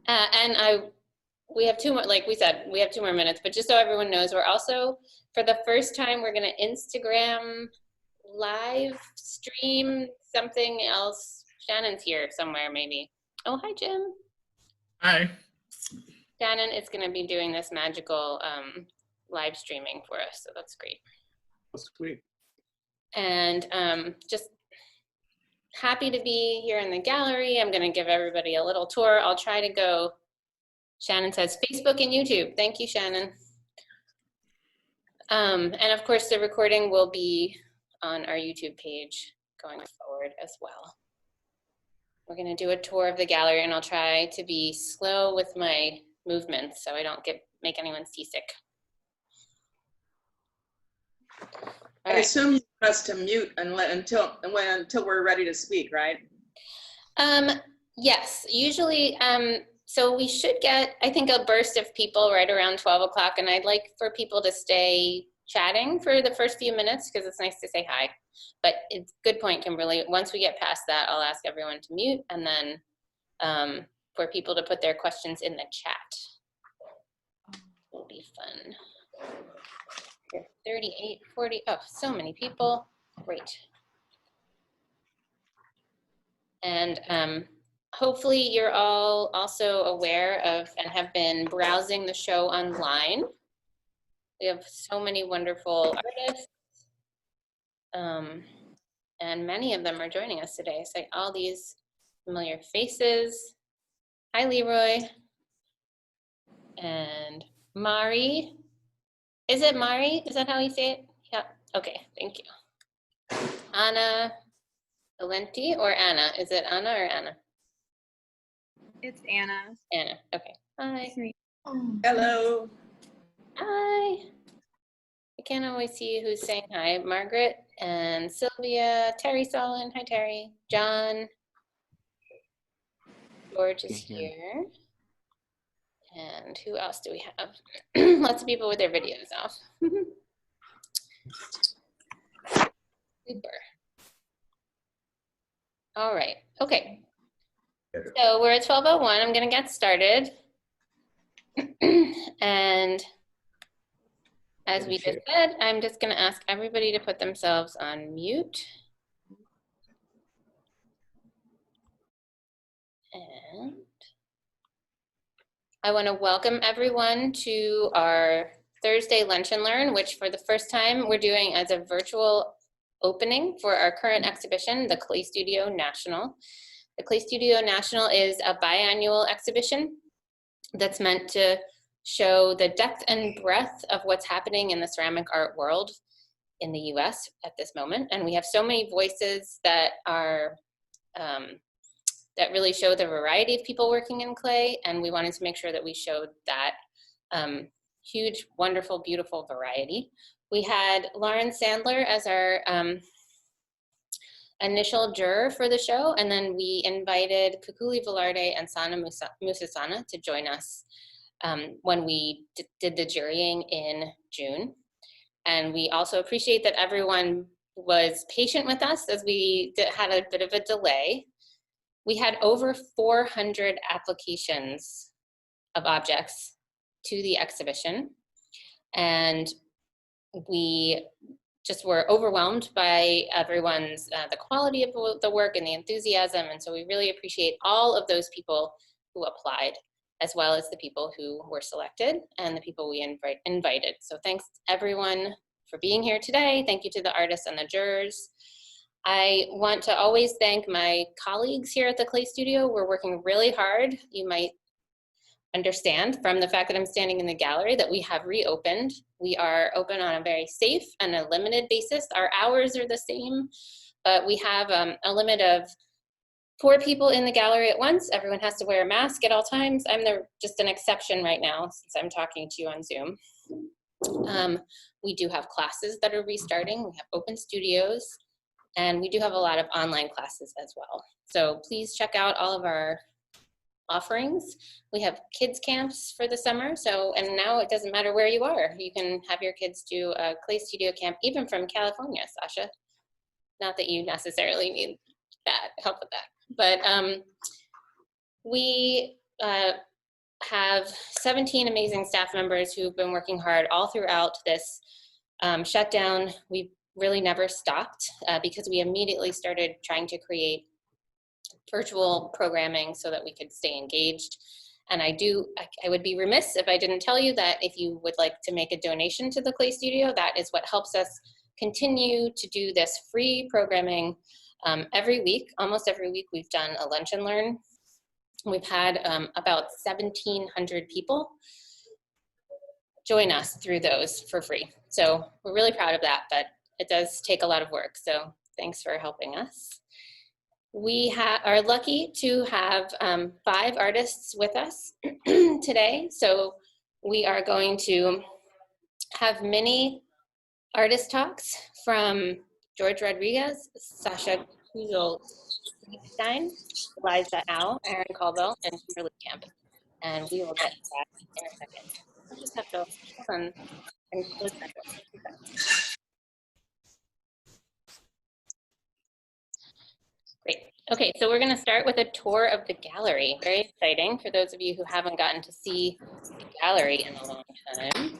We have two more, like we said, we have 2 more minutes, but just so everyone knows, we're also, for the first time, we're gonna Instagram live stream something else. Shannon's here somewhere, maybe. Oh, hi, Jim. Hi. Shannon is gonna be doing this magical live streaming for us, so that's great. Oh, sweet. And just happy to be here in the gallery. I'm gonna give everybody a little tour. I'll try to go. Shannon says Facebook and YouTube. Thank you, Shannon. And of course, the recording will be on our YouTube page going forward as well. We're gonna do a tour of the gallery, and I'll try to be slow with my movements so I don't make anyone seasick. I assume you want us to mute until we're ready to speak, right? Yes, usually, so we should get, I think, a burst of people right around 12 o'clock, and I'd like for people to stay chatting for the first few minutes because it's nice to say hi. But it's a good point, Kimberly. Once we get past that, I'll ask everyone to mute, and then for people to put their questions in the chat. It'll be fun. 38, 40, oh, so many people, great. And hopefully you're all also aware of and have been browsing the show online. We have so many wonderful artists, and many of them are joining us today. I see all these familiar faces. Hi, Leroy. And Mari. Is it Mari? Is that how you say it? Yeah, okay, thank you. Anna Valenti or Anna? Is it Anna or Anna? It's Anna. Anna, okay. Hi. Hello. Hi. I can't always see who's saying hi. Margaret and Sylvia, Terry Solon. Hi, Terry. John. George is here. And who else do we have? Lots of people with their videos off. Super. All right, okay. So we're at 12:01. I'm gonna get started. And as we just said, I'm just gonna ask everybody to put themselves on mute. And I want to welcome everyone to our Thursday Lunch and Learn, which for the first time we're doing as a virtual opening for our current exhibition, the Clay Studio National. The Clay Studio National is a biannual exhibition that's meant to show the depth and breadth of what's happening in the ceramic art world in the US at this moment. And we have so many voices that are that really show the variety of people working in clay, and we wanted to make sure that we showed that huge, wonderful, beautiful variety. We had Lauren Sandler as our initial juror for the show, and then we invited Kukuli Velarde and Sana Musasana to join us when we did the jurying in June. And we also appreciate that everyone was patient with us as we had a bit of a delay. We had over 400 applications of objects to the exhibition, and we just were overwhelmed by everyone's, the quality of the work and the enthusiasm, and so we really appreciate all of those people who applied, as well as the people who were selected and the people we invited. So thanks everyone for being here today. Thank you to the artists and the jurors. I want to always thank my colleagues here at the Clay Studio. We're working really hard. You might understand from the fact that I'm standing in the gallery that we have reopened. We are open on a very safe and a limited basis. Our hours are the same, but we have a limit of 4 people in the gallery at once. Everyone has to wear a mask at all times. I'm just an exception right now since I'm talking to you on Zoom. We do have classes that are restarting. We have open studios. And we do have a lot of online classes as well. So please check out all of our offerings. We have kids camps for the summer. So, and now it doesn't matter where you are. You can have your kids do a Clay Studio camp, even from California, Sasha. Not that you necessarily need that help with that. But we have 17 amazing staff members who've been working hard all throughout this shutdown. We've really never stopped because we immediately started trying to create virtual programming so that we could stay engaged. And I would be remiss if I didn't tell you that if you would like to make a donation to the Clay Studio, that is what helps us continue to do this free programming every week. Almost every week we've done a lunch and learn. We've had about 1,700 people join us through those for free. So we're really proud of that, but it does take a lot of work. So thanks for helping us. We are lucky to have 5 artists with us today. So we are going to have mini artist talks from George Rodriguez, Sasha Reibstein, Eliza Au, Aaron Caldwell, and Kimberly Camp. And we will get to that in a second. I'll just have to hold on and close that door. Great. Okay, so we're going to start with a tour of the gallery. Very exciting for those of you who haven't gotten to see the gallery in a long time.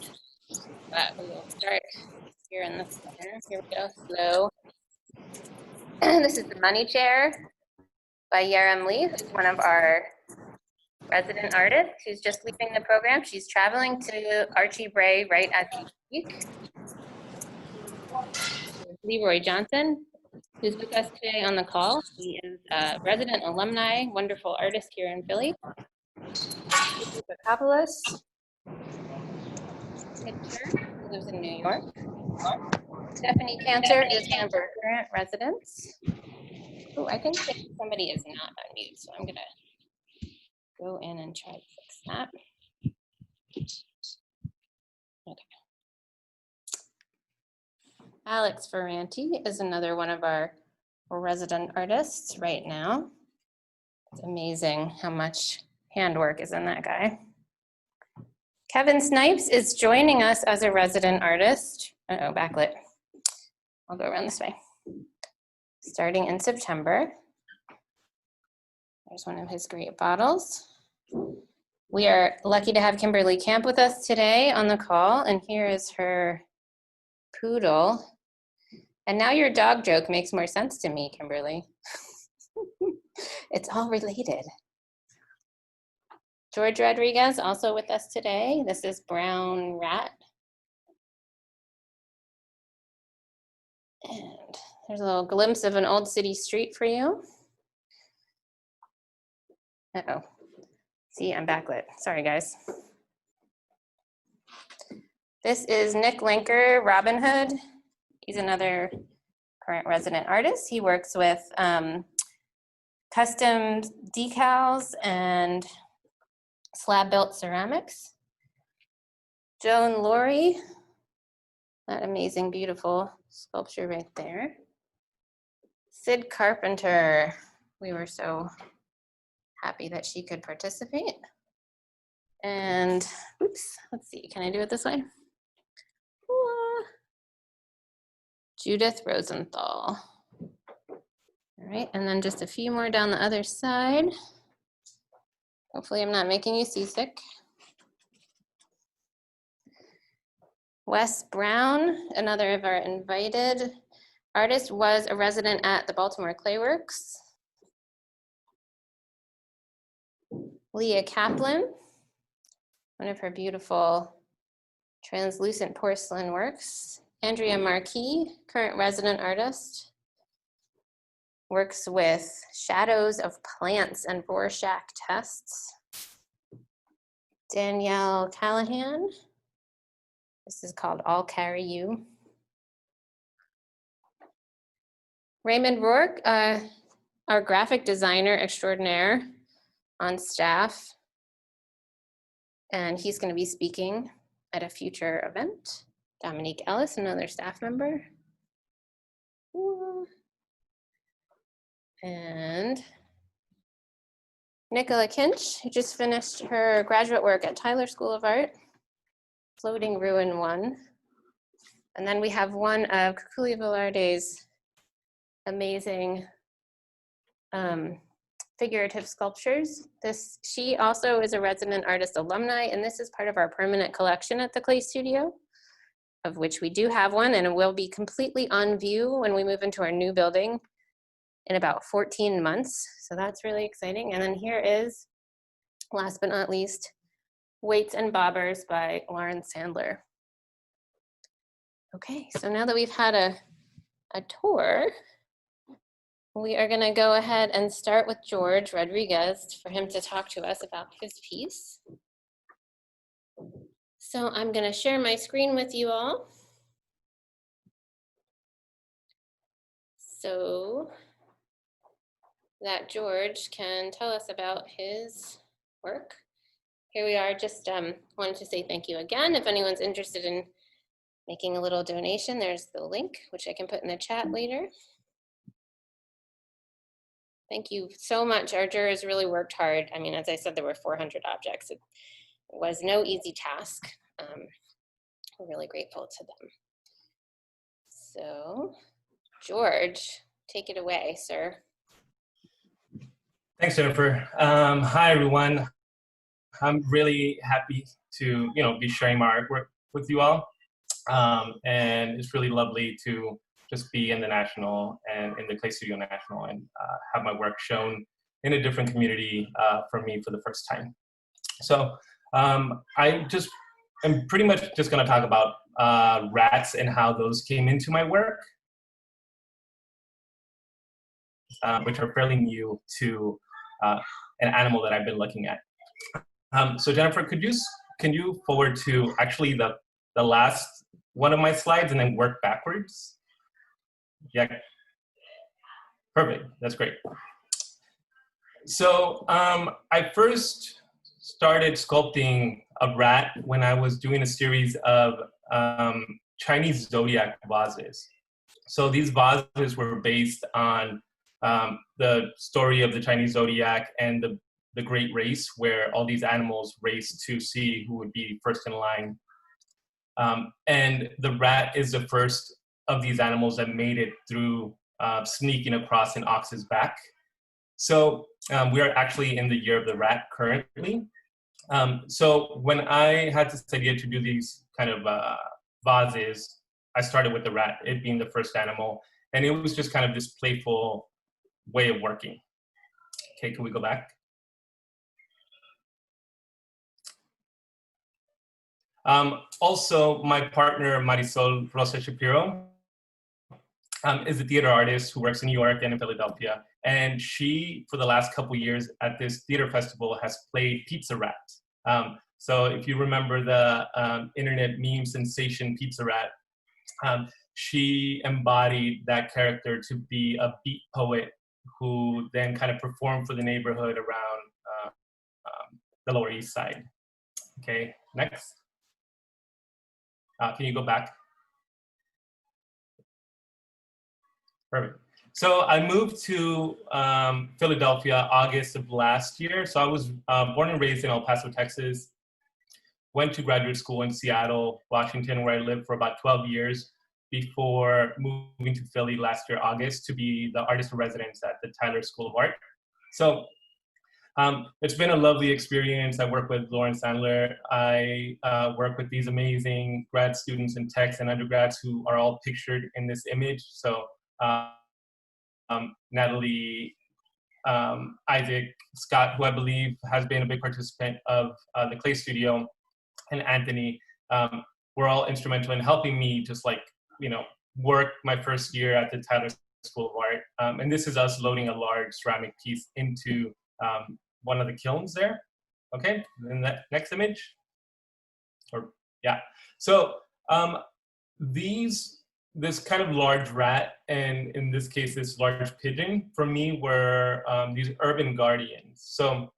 But we will start here in the center. Here we go, slow. This is the money chair by Yerim Lee, who's one of our resident artists who's just leaving the program. She's traveling to Archie Bray right as we speak. Leroy Johnson, who's with us today on the call. He is a resident alumni, wonderful artist here in Philly. Papalos, who lives in New York. Stephanie Cantor is one of our current residents. Oh, I think somebody is not on mute, so I'm gonna go in and try to fix that. Okay. Alex Ferranti is another one of our resident artists right now. It's amazing how much handwork is in that guy. Kevin Snipes is joining us as a resident artist. Uh-oh, backlit. I'll go around this way. Starting in September. There's one of his great bottles. We are lucky to have Kimberly Camp with us today on the call, and here is her poodle. And now your dog joke makes more sense to me, Kimberly. It's all related. George Rodriguez also with us today. This is Brown Rat. And there's a little glimpse of an old city street for you. Uh-oh. See, I'm backlit. Sorry, guys. This is Nick Linker, Robin Hood. He's another current resident artist. He works with custom decals and slab-built ceramics. Joan Laurie, that amazing, beautiful sculpture right there. Sid Carpenter, we were so happy that she could participate. And, oops, let's see, can I do it this way? Judith Rosenthal. All right, and then just a few more down the other side. Hopefully I'm not making you seasick. Wes Brown, another of our invited artists, was a resident at the Baltimore Clayworks. Leah Kaplan, one of her beautiful translucent porcelain works. Andrea Marquis, current resident artist, works with shadows of plants and Rorschach tests. Danielle Callahan, this is called I'll Carry You. Raymond Rourke, our graphic designer extraordinaire on staff, and he's going to be speaking at a future event. Dominique Ellis, another staff member. And Nicola Kinch, who just finished her graduate work at Tyler School of Art, Floating Ruin 1. And then we have one of Koozel Velarde's amazing figurative sculptures. She also is a resident artist alumni, and this is part of our permanent collection at the Clay Studio, of which we do have one, and it will be completely on view when we move into our new building in about 14 months. So that's really exciting. And then here is, last but not least, Weights and Bobbers by Lauren Sandler. Okay, so now that we've had a tour, we are gonna go ahead and start with George Rodriguez for him to talk to us about his piece. So I'm gonna share my screen with you all. So that George can tell us about his work. Here we are, just wanted to say thank you again. If anyone's interested in making a little donation, there's the link, which I can put in the chat later. Thank you so much. Our jurors really worked hard. I mean, as I said, there were 400 objects. It was no easy task. We're really grateful to them. So, George, take it away, sir. Thanks, Jennifer. Hi, everyone. I'm really happy to, be sharing my artwork with you all. And it's really lovely to just be in the National and in the Clay Studio National and have my work shown in a different community for me for the first time. So I'm pretty much just gonna talk about rats and how those came into my work, which are fairly new to an animal that I've been looking at. So Jennifer, can you forward to actually the last one of my slides and then work backwards? Yeah, perfect, that's great. So I first started sculpting a rat when I was doing a series of Chinese zodiac vases. So these vases were based on the story of the Chinese zodiac and the great race, where all these animals race to see who would be first in line. And the rat is the first of these animals that made it through sneaking across an ox's back. So we are actually in the year of the rat currently. So when I had this idea to do these kind of vases, I started with the rat, it being the first animal. And it was just kind of this playful way of working. Okay, can we go back? Also, my partner, Marisol Rosa Shapiro, is a theater artist who works in New York and in Philadelphia. And she, for the last couple years at this theater festival, has played Pizza Rat. So if you remember the internet meme sensation Pizza Rat, she embodied that character to be a beat poet who then kind of performed for the neighborhood around the Lower East Side. Okay, next. Can you go back? Perfect. So I moved to Philadelphia August of last year. So I was born and raised in El Paso, Texas. Went to graduate school in Seattle, Washington, where I lived for about 12 years before moving to Philly last year, August, to be the artist in residence at the Tyler School of Art. So it's been a lovely experience. I work with Lauren Sandler. I work with these amazing grad students and techs and undergrads who are all pictured in this image. So Natalie, Isaac, Scott, who I believe has been a big participant of the Clay Studio, and Anthony, were all instrumental in helping me just work my first year at the Tyler School of Art. And this is us loading a large ceramic piece into one of the kilns there. Okay, and that next image, So this kind of large rat, and in this case, this large pigeon, for me were these urban guardians. So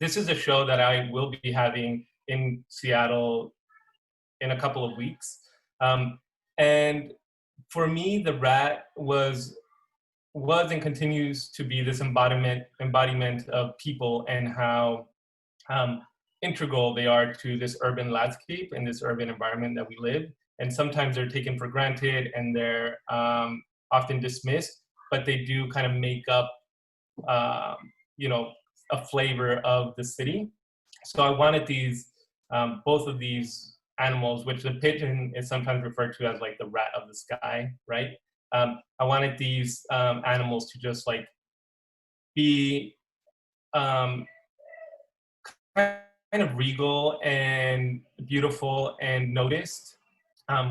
this is a show that I will be having in Seattle in a couple of weeks. And for me, the rat was and continues to be this embodiment of people and how integral they are to this urban landscape and this urban environment that we live. And sometimes they're taken for granted and they're often dismissed, but they do kind of make up you know, a flavor of the city. So I wanted these, both of these animals, which the pigeon is sometimes referred to as like the rat of the sky, right? I wanted these animals to just like be kind of regal and beautiful and noticed,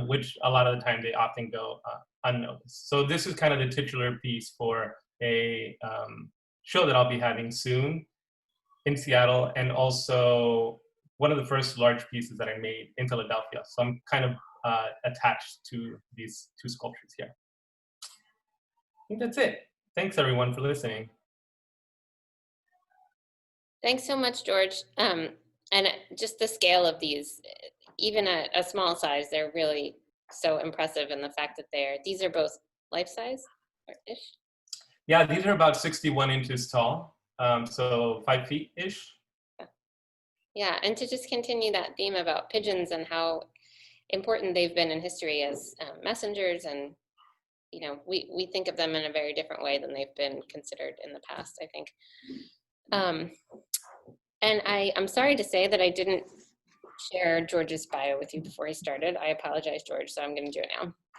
which a lot of the time they often go unnoticed. So this is kind of the titular piece for a show that I'll be having soon in Seattle, and also one of the first large pieces that I made in Philadelphia. So I'm kind of attached to these two sculptures here. I think that's it. Thanks everyone for listening. Thanks so much, George. And just the scale of these, even at a small size, they're really so impressive in the fact that these are both life size ish. Yeah, these are about 61 inches tall, so 5 feet-ish. Yeah, and to just continue that theme about pigeons and how important they've been in history as messengers, and you know, we think of them in a very different way than they've been considered in the past, I think. And I'm sorry to say that I didn't share George's bio with you before he started. I apologize, George, so I'm going to do it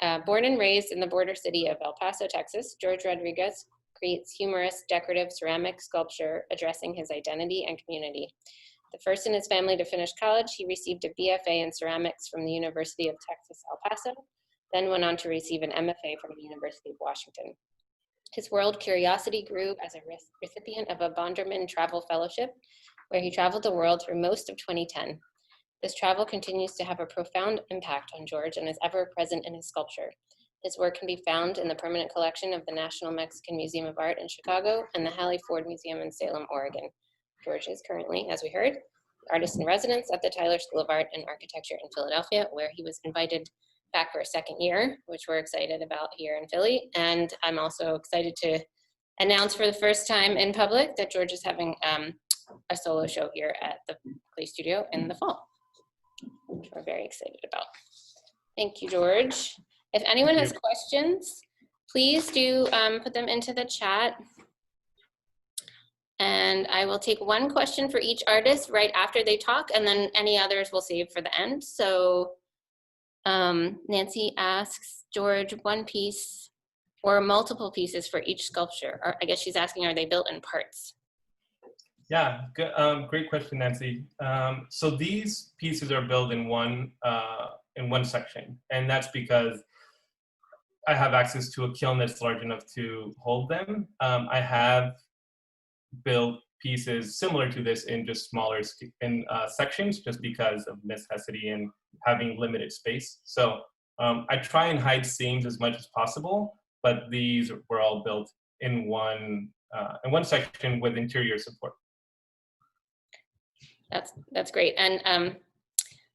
now. Born and raised in the border city of El Paso, Texas, George Rodriguez creates humorous, decorative ceramic sculpture addressing his identity and community. The first in his family to finish college, he received a BFA in ceramics from the University of Texas, El Paso, then went on to receive an MFA from the University of Washington. His world curiosity grew as a recipient of a Bonderman Travel Fellowship, where he traveled the world through most of 2010. This travel continues to have a profound impact on George and is ever present in his sculpture. His work can be found in the permanent collection of the National Mexican Museum of Art in Chicago and the Hallie Ford Museum in Salem, Oregon. George is currently, as we heard, artist in residence at the Tyler School of Art and Architecture in Philadelphia, where he was invited back for a second year, which we're excited about here in Philly. And I'm also excited to announce for the first time in public that George is having a solo show here at the Clay Studio in the fall, which we're very excited about. Thank you, George. If anyone has questions, please do put them into the chat. And I will take one question for each artist right after they talk, and then any others we'll save for the end. So Nancy asks, George, one piece or multiple pieces for each sculpture? Or I guess she's asking, are they built in parts? Yeah, good, great question, Nancy. So these pieces are built in one section, and that's because I have access to a kiln that's large enough to hold them. I have built pieces similar to this in just smaller sections, just because of necessity and having limited space. So I try and hide seams as much as possible, but these were all built in one section with interior support. That's great. And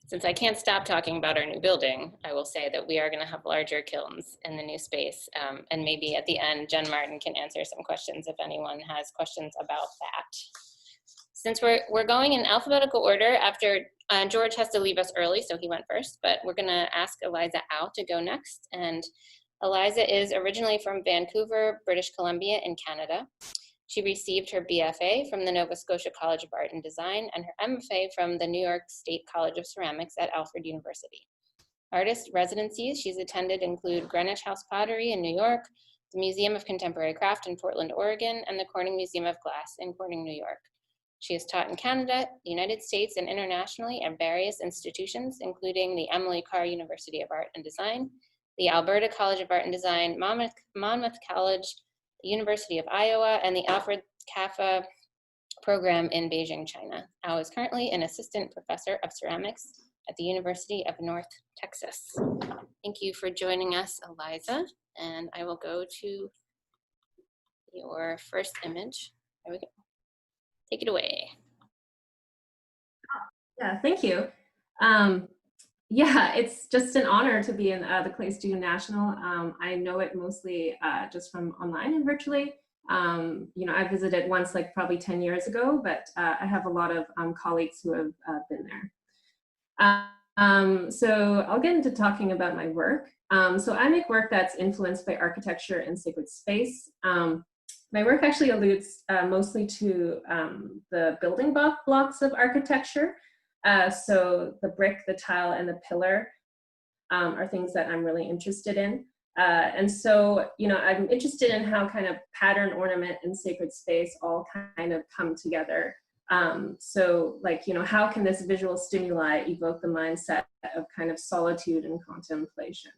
since I can't stop talking about our new building, I will say that we are going to have larger kilns in the new space. And maybe at the end, Jen Martin can answer some questions if anyone has questions about that. Since we're going in alphabetical order, after George has to leave us early, so he went first, but we're going to ask Eliza Au to go next. And Eliza is originally from Vancouver, British Columbia in Canada. She received her BFA from the Nova Scotia College of Art and Design and her MFA from the New York State College of Ceramics at Alfred University. Artist residencies she's attended include Greenwich House Pottery in New York, the Museum of Contemporary Craft in Portland, Oregon, and the Corning Museum of Glass in Corning, New York. She has taught in Canada, the United States, and internationally at various institutions, including the Emily Carr University of Art and Design, the Alberta College of Art and Design, Monmouth College, the University of Iowa, and the Alfred Kaffa program in Beijing, China. Au is currently an assistant professor of ceramics at the University of North Texas. Thank you for joining us, Eliza. And I will go to your first image. There we go. Take it away. Yeah, thank you. Yeah, it's just an honor to be in the Clay Studio National. I know it mostly just from online and virtually. You know, I visited once, like probably 10 years ago, but I have a lot of colleagues who have been there. So I'll get into talking about my work. So I make work that's influenced by architecture and sacred space. my work actually alludes mostly to the building blocks of architecture. So the brick, the tile, and the pillar are things that I'm really interested in. And so, you know, I'm interested in how kind of pattern, ornament, and sacred space all kind of come together. So like, you know, how can this visual stimuli evoke the mindset of kind of solitude and contemplation?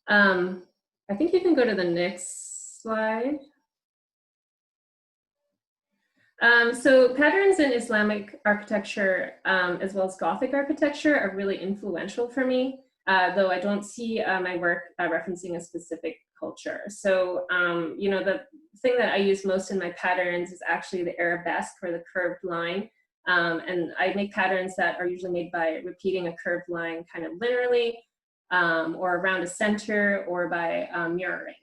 I think you can go to the next slide. So patterns in Islamic architecture, as well as Gothic architecture, are really influential for me, though I don't see my work referencing a specific culture. So, you know, the thing that I use most in my patterns is actually the arabesque, or the curved line. And I make patterns that are usually made by repeating a curved line kind of linearly, or around a center, or by mirroring.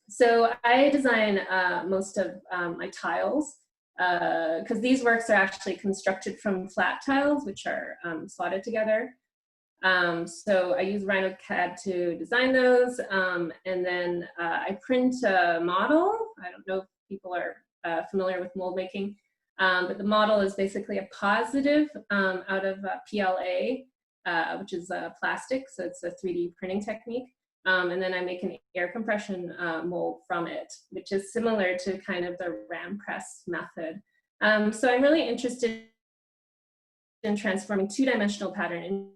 So I design most of my tiles, because these works are actually constructed from flat tiles, which are slotted together. So I use RhinoCAD to design those, and then I print a model. I don't know if people are familiar with mold making, but the model is basically a positive out of PLA, which is plastic, so it's a 3D printing technique. And then I make an air compression mold from it, which is similar to kind of the ram press method. So I'm really interested in transforming two-dimensional pattern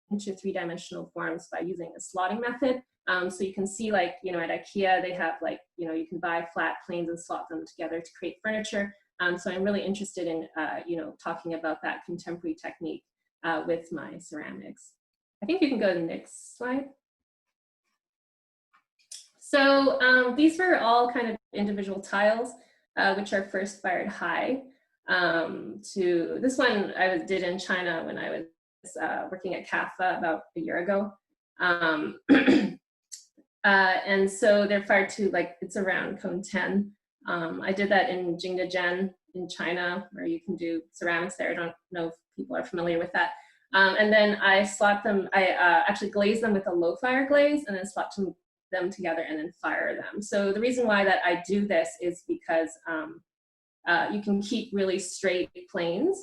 into three-dimensional forms by using a slotting method. So you can see, like, you know, at IKEA, they have, like, you know, you can buy flat planes and slot them together to create furniture. So I'm really interested in, you know, talking about that contemporary technique with my ceramics. I think you can go to the next slide. So these were all kind of individual tiles, which are first fired high. To this one I did in China when I was working at CAFA about a year ago. And so they're fired to, like, it's around cone 10. I did that in Jingdezhen in China, where you can do ceramics there. I don't know if people are familiar with that. And then I slot them, I actually glaze them with a low fire glaze, and then slot them together and then fire them. So the reason why that I do this is because you can keep really straight planes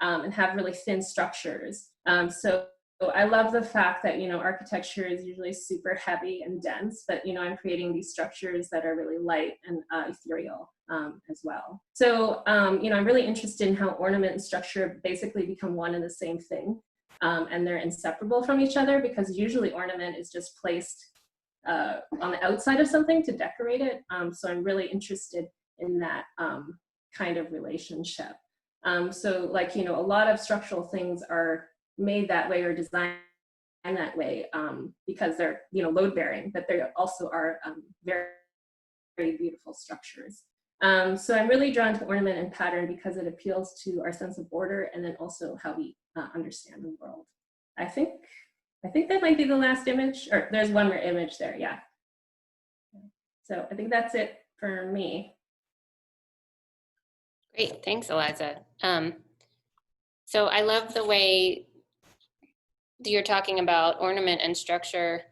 and have really thin structures. So I love the fact that, you know, architecture is usually super heavy and dense, but, you know, I'm creating these structures that are really light and ethereal as well. So, you know, I'm really interested in how ornament and structure basically become one and the same thing. And they're inseparable from each other, because usually ornament is just placed on the outside of something to decorate it. So I'm really interested in that kind of relationship. So, like, you know, a lot of structural things are made that way or designed that way because they're, you know, load bearing, but they also are very, very beautiful structures. So I'm really drawn to ornament and pattern because it appeals to our sense of order, and then also how we understand the world. I think that might be the last image, or there's one more image there, yeah. So I think that's it for me. Great, thanks, Eliza. So I love the way you're talking about ornament and structure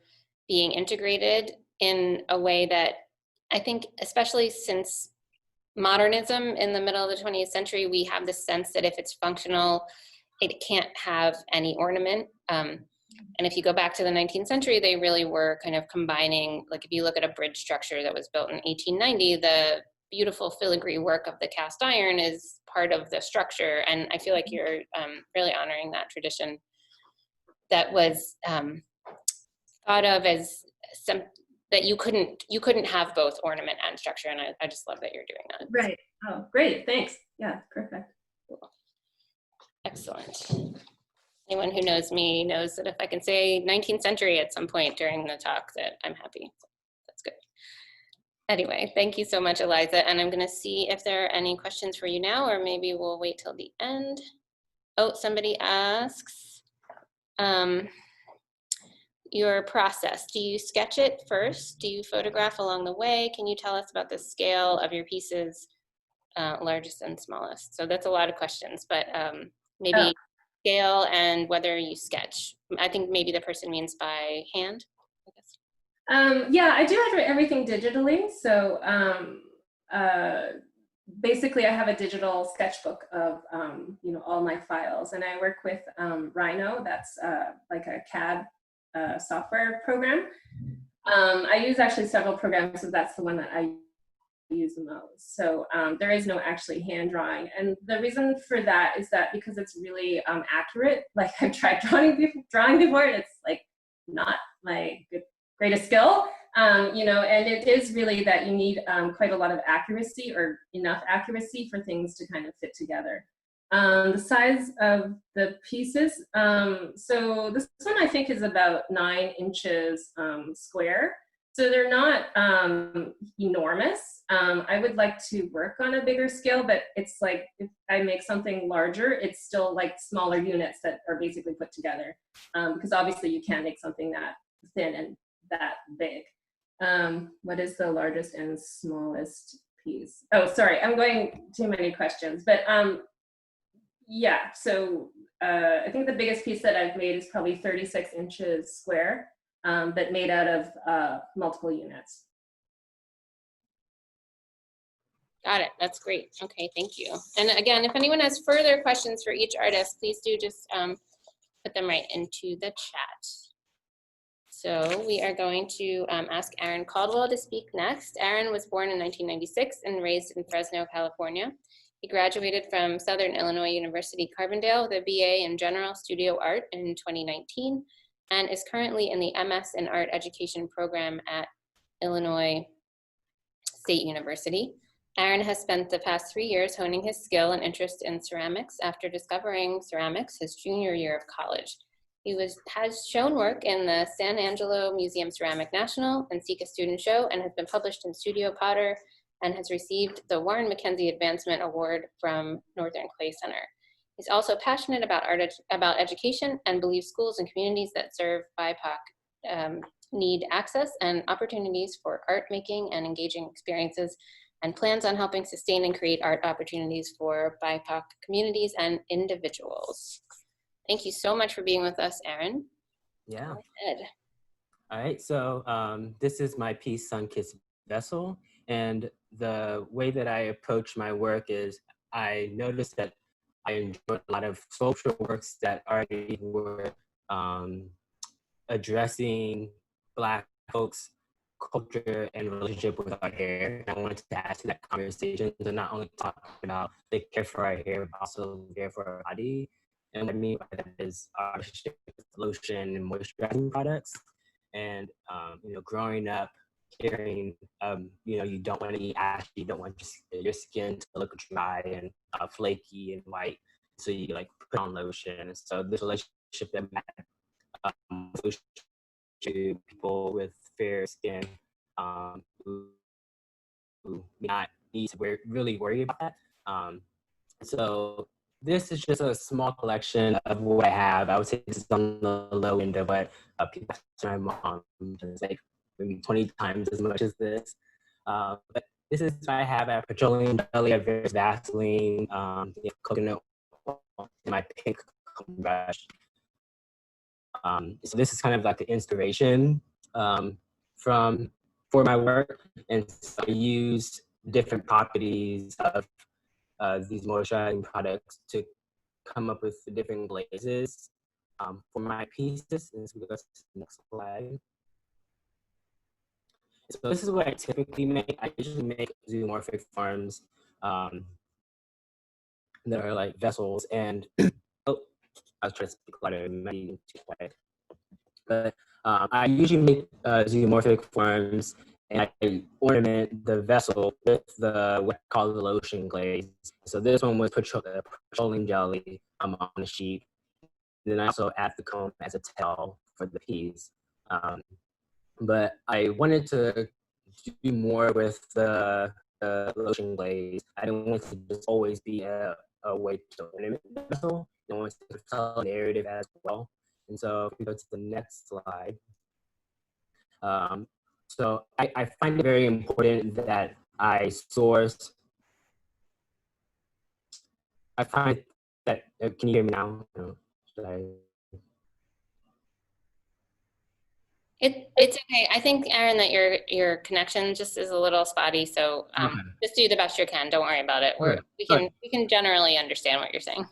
being integrated in a way that I think, especially since modernism in the middle of the 20th century, we have this sense that if it's functional, it can't have any ornament. And if you go back to the 19th century, they really were kind of combining, like if you look at a bridge structure that was built in 1890, the beautiful filigree work of the cast iron is part of the structure. And I feel like you're really honoring that tradition that was thought of as some, that you couldn't have both ornament and structure. And I just love that you're doing that. Right. Oh, great. Thanks. Yeah, perfect. Cool. Excellent. Anyone who knows me knows that if I can say 19th century at some point during the talk, that I'm happy. So that's good. Anyway, thank you so much, Eliza. And I'm going to see if there are any questions for you now, or maybe we'll wait till the end. Oh, somebody asks, your process. Do you sketch it first? Do you photograph along the way? Can you tell us about the scale of your pieces, largest and smallest? So that's a lot of questions, but maybe scale and whether you sketch. I think maybe the person means by hand, I guess. Yeah, I do everything digitally. So basically, I have a digital sketchbook of all my files, and I work with Rhino. That's like a CAD software program. I use actually several programs, so that's the one that I use the most. So there is no actually hand drawing, and the reason for that is that because it's really accurate. Like I've tried drawing before, and it's like not my greatest skill. And it is really that you need quite a lot of accuracy, or enough accuracy for things to kind of fit together. The size of the pieces, so this one I think is about 9 inches square. So they're not enormous. I would like to work on a bigger scale, but it's like if I make something larger, it's still like smaller units that are basically put together. Because obviously you can't make something that thin and that big. What is the largest and smallest piece? Oh, sorry, I'm going too many questions, but yeah, so I think the biggest piece that I've made is probably 36 inches square, but made out of multiple units. Got it. That's great. Okay, thank you. And again, if anyone has further questions for each artist, please do just put them right into the chat. So we are going to ask Aaron Caldwell to speak next. Aaron was born in 1996 and raised in Fresno, California. He graduated from Southern Illinois University Carbondale with a BA in General Studio Art in 2019 and is currently in the MS in Art Education program at Illinois State University. Aaron has spent the past 3 years honing his skill and interest in ceramics after discovering ceramics his junior year of college. He has shown work in the San Angelo Museum Ceramic National and Seek a Student Show, and has been published in Studio Potter, and has received the Warren McKenzie Advancement Award from Northern Clay Center. He's also passionate about education and believes schools and communities that serve BIPOC need access and opportunities for art making and engaging experiences, and plans on helping sustain and create art opportunities for BIPOC communities and individuals. Thank you so much for being with us, Aaron. Yeah. Go ahead. All right, so this is my piece, Sun-Kissed Vessel. And the way that I approach my work is I noticed that I enjoyed a lot of sculptural works that already were addressing Black folks' culture and relationship with our hair. And I wanted to add to that conversation to not only talk about the care for our hair, but also the care for our body. And what I mean by that is our relationship with lotion and moisturizing products. And, growing up, hearing, you don't want to eat ashy, you don't want your skin to look dry and flaky and white. So you put on lotion. So this relationship that I had to people with fair skin who not need to really worry about that. So this is just a small collection of what I have. I would say this is on the low end of what people ask my mom, just like maybe 20 times as much as this. But this is what I have. I have petroleum jelly, I have various Vaseline, coconut oil, and my pink brush. So this is kind of like the inspiration for my work, and so I use different properties of these moisturizing products to come up with the different glazes for my pieces. And so that's the next slide. So this is what I typically make. I usually make zoomorphic forms that are like vessels. And oh, I was trying to speak louder, maybe too quiet. But I usually make zoomorphic forms, and I ornament the vessel with what I call the lotion glaze. So this one was petroleum jelly on a sheet. And then I also add the comb as a tail for the piece. But I wanted to do more with the lotion glaze. I didn't want it to just always be a way to ornament the vessel. I wanted to tell a narrative as well. And so if we go to the next slide. So I find it very important that I source. I find that, can you hear me now? Should I? It's okay. I think, Aaron, that your connection just is a little spotty. So Okay. just do the best you can. Don't worry about it. Okay. We can generally understand what you're saying.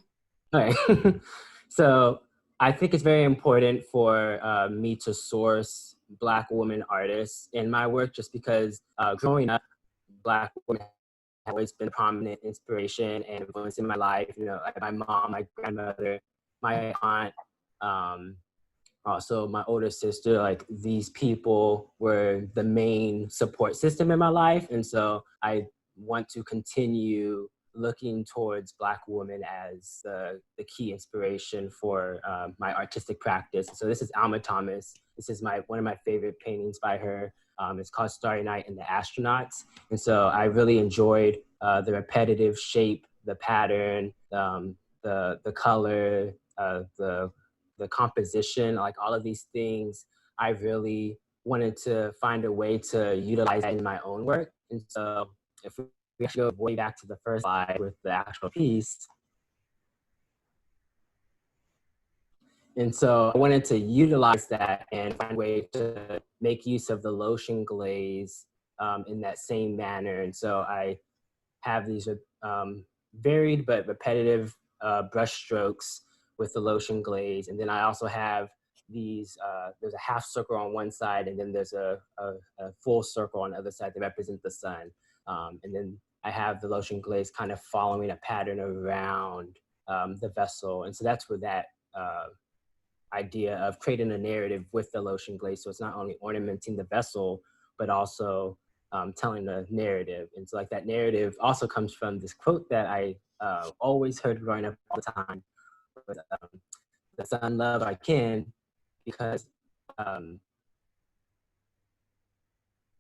All right. So I think it's very important for me to source Black women artists in my work, just because growing up, Black women have always been a prominent inspiration and influence in my life. You know, like my mom, my grandmother, my aunt, also my older sister. Like, these people were the main support system in my life. And so I want to continue looking towards Black women as the key inspiration for my artistic practice. So this is Alma Thomas. This is one of my favorite paintings by her. It's called Starry Night and the Astronauts. And so I really enjoyed the repetitive shape, the pattern, the color, the composition, like all of these things. I really wanted to find a way to utilize that in my own work. And so if we actually go way back to the first slide with the actual piece. And so I wanted to utilize that and find a way to make use of the lotion glaze in that same manner. And so I have these varied but repetitive brush strokes with the lotion glaze. And then I also have these, there's a half circle on one side, and then there's a full circle on the other side that represent the sun. And then I have the lotion glaze kind of following a pattern around the vessel. And so that's where that idea of creating a narrative with the lotion glaze. So it's not only ornamenting the vessel, but also telling the narrative. And so like that narrative also comes from this quote that I always heard growing up all the time. With, the sun loves our kin because,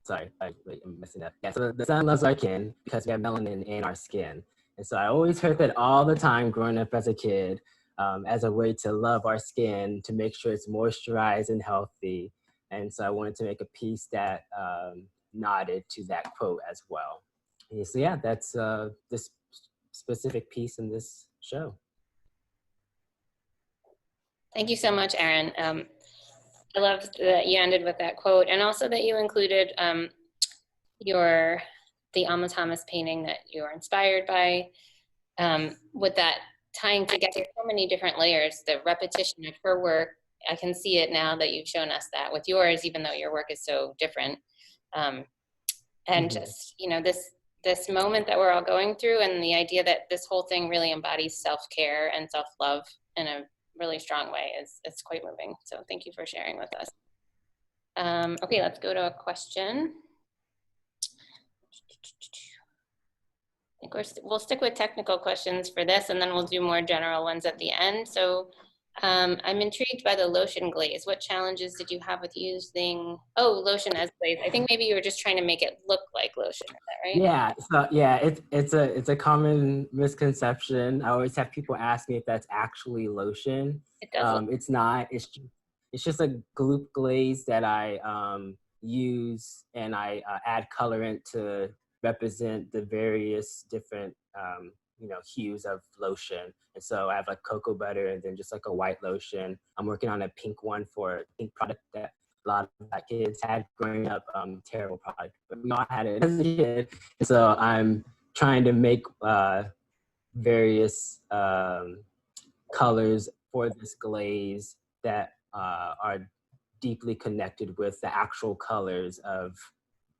sorry, wait, I'm messing up. Yeah, so the sun loves our kin because we have melanin in our skin. And so I always heard that all the time growing up as a kid, as a way to love our skin, to make sure it's moisturized and healthy. And so I wanted to make a piece that nodded to that quote as well. And so yeah, that's this specific piece in this show. Thank you so much, Aaron. I love that you ended with that quote, and also that you included the Alma Thomas painting that you were inspired by, with that tying together so many different layers, the repetition of her work. I can see it now that you've shown us that with yours, even though your work is so different. And just, you know, this moment that we're all going through, and the idea that this whole thing really embodies self-care and self-love in a really strong way it's quite moving. So thank you for sharing with us. Okay, let's go to a question. I think we'll stick with technical questions for this, and then we'll do more general ones at the end. So I'm intrigued by the lotion glaze. What challenges did you have with using, lotion as glaze? I think maybe you were just trying to make it look like lotion, is that right? Yeah, so yeah, it's a common misconception. I always have people ask me if that's actually lotion. It does. It's not. It's just a gloop glaze that I use, and I add colorant to represent the various different hues of lotion. And so I have like cocoa butter and then just like a white lotion. I'm working on a pink one for a pink product that a lot of Black kids had growing up. Terrible product, but we all had it as a kid. And so I'm trying to make various colors for this glaze that are deeply connected with the actual colors of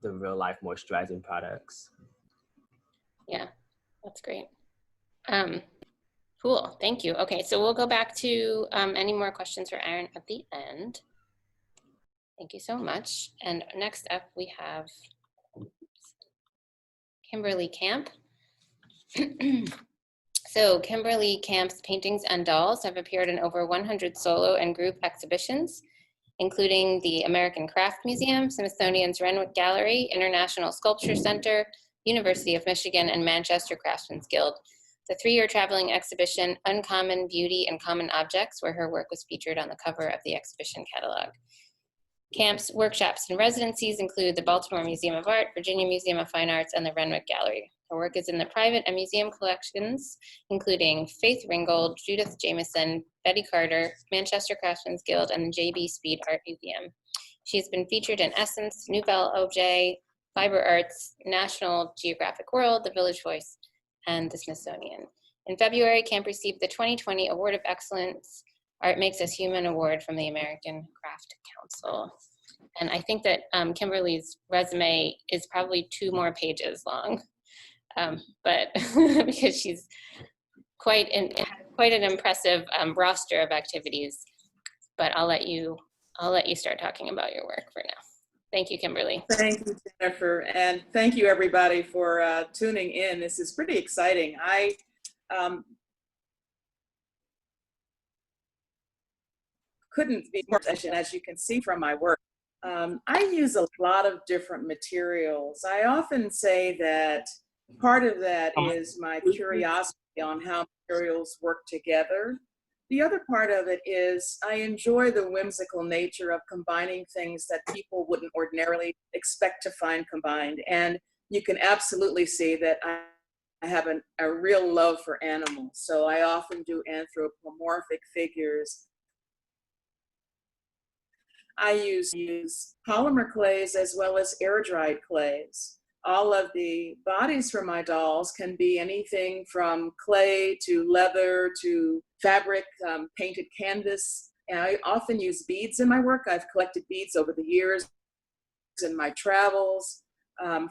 the real life moisturizing products. Yeah, that's great. Cool, thank you. Okay, so we'll go back to any more questions for Aaron at the end. Thank you so much. And next up we have Kimberly Camp. So Kimberly Camp's paintings and dolls have appeared in over 100 solo and group exhibitions, including the American Craft Museum, Smithsonian's Renwick Gallery, International Sculpture Center, University of Michigan, and Manchester Craftsmen's Guild. The 3-year traveling exhibition, Uncommon Beauty and Common Objects, where her work was featured on the cover of the exhibition catalog. Camp's workshops and residencies include the Baltimore Museum of Art, Virginia Museum of Fine Arts, and the Renwick Gallery. Her work is in the private and museum collections, including Faith Ringgold, Judith Jameson, Betty Carter, Manchester Craftsmen's Guild, and the J.B. Speed Art Museum. She's been featured in Essence, Nouvelle Objet, Fiber Arts, National Geographic World, The Village Voice, and the Smithsonian. In February, Camp received the 2020 Award of Excellence, Art Makes Us Human Award from the American Craft Council. And I think that Kimberly's resume is probably 2 more pages long, but because she's quite an impressive roster of activities. But I'll let you start talking about your work for now. Thank you, Kimberly. Thank you, Jennifer, and thank you everybody for tuning in. This is pretty exciting. I couldn't be more efficient, as you can see from my work. I use a lot of different materials. I often say that part of that is my curiosity on how materials work together. The other part of it is I enjoy the whimsical nature of combining things that people wouldn't ordinarily expect to find combined. And you can absolutely see that I have a real love for animals. So I often do anthropomorphic figures. I use polymer clays as well as air-dried clays. All of the bodies for my dolls can be anything from clay to leather to fabric, painted canvas. And I often use beads in my work. I've collected beads over the years in my travels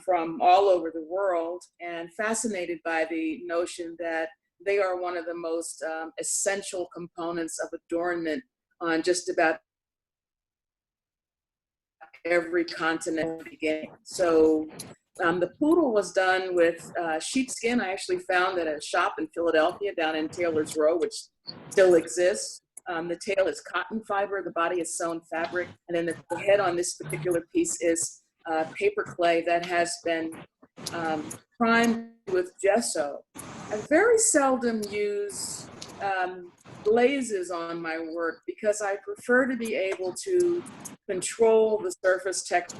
from all over the world, and fascinated by the notion that they are one of the most essential components of adornment on just about every continent beginning. So the poodle was done with sheepskin. I actually found at a shop in Philadelphia down in Taylor's Row, which still exists. The tail is cotton fiber, the body is sewn fabric, and then the head on this particular piece is paper clay that has been primed with gesso. I very seldom use glazes on my work because I prefer to be able to control the surface texture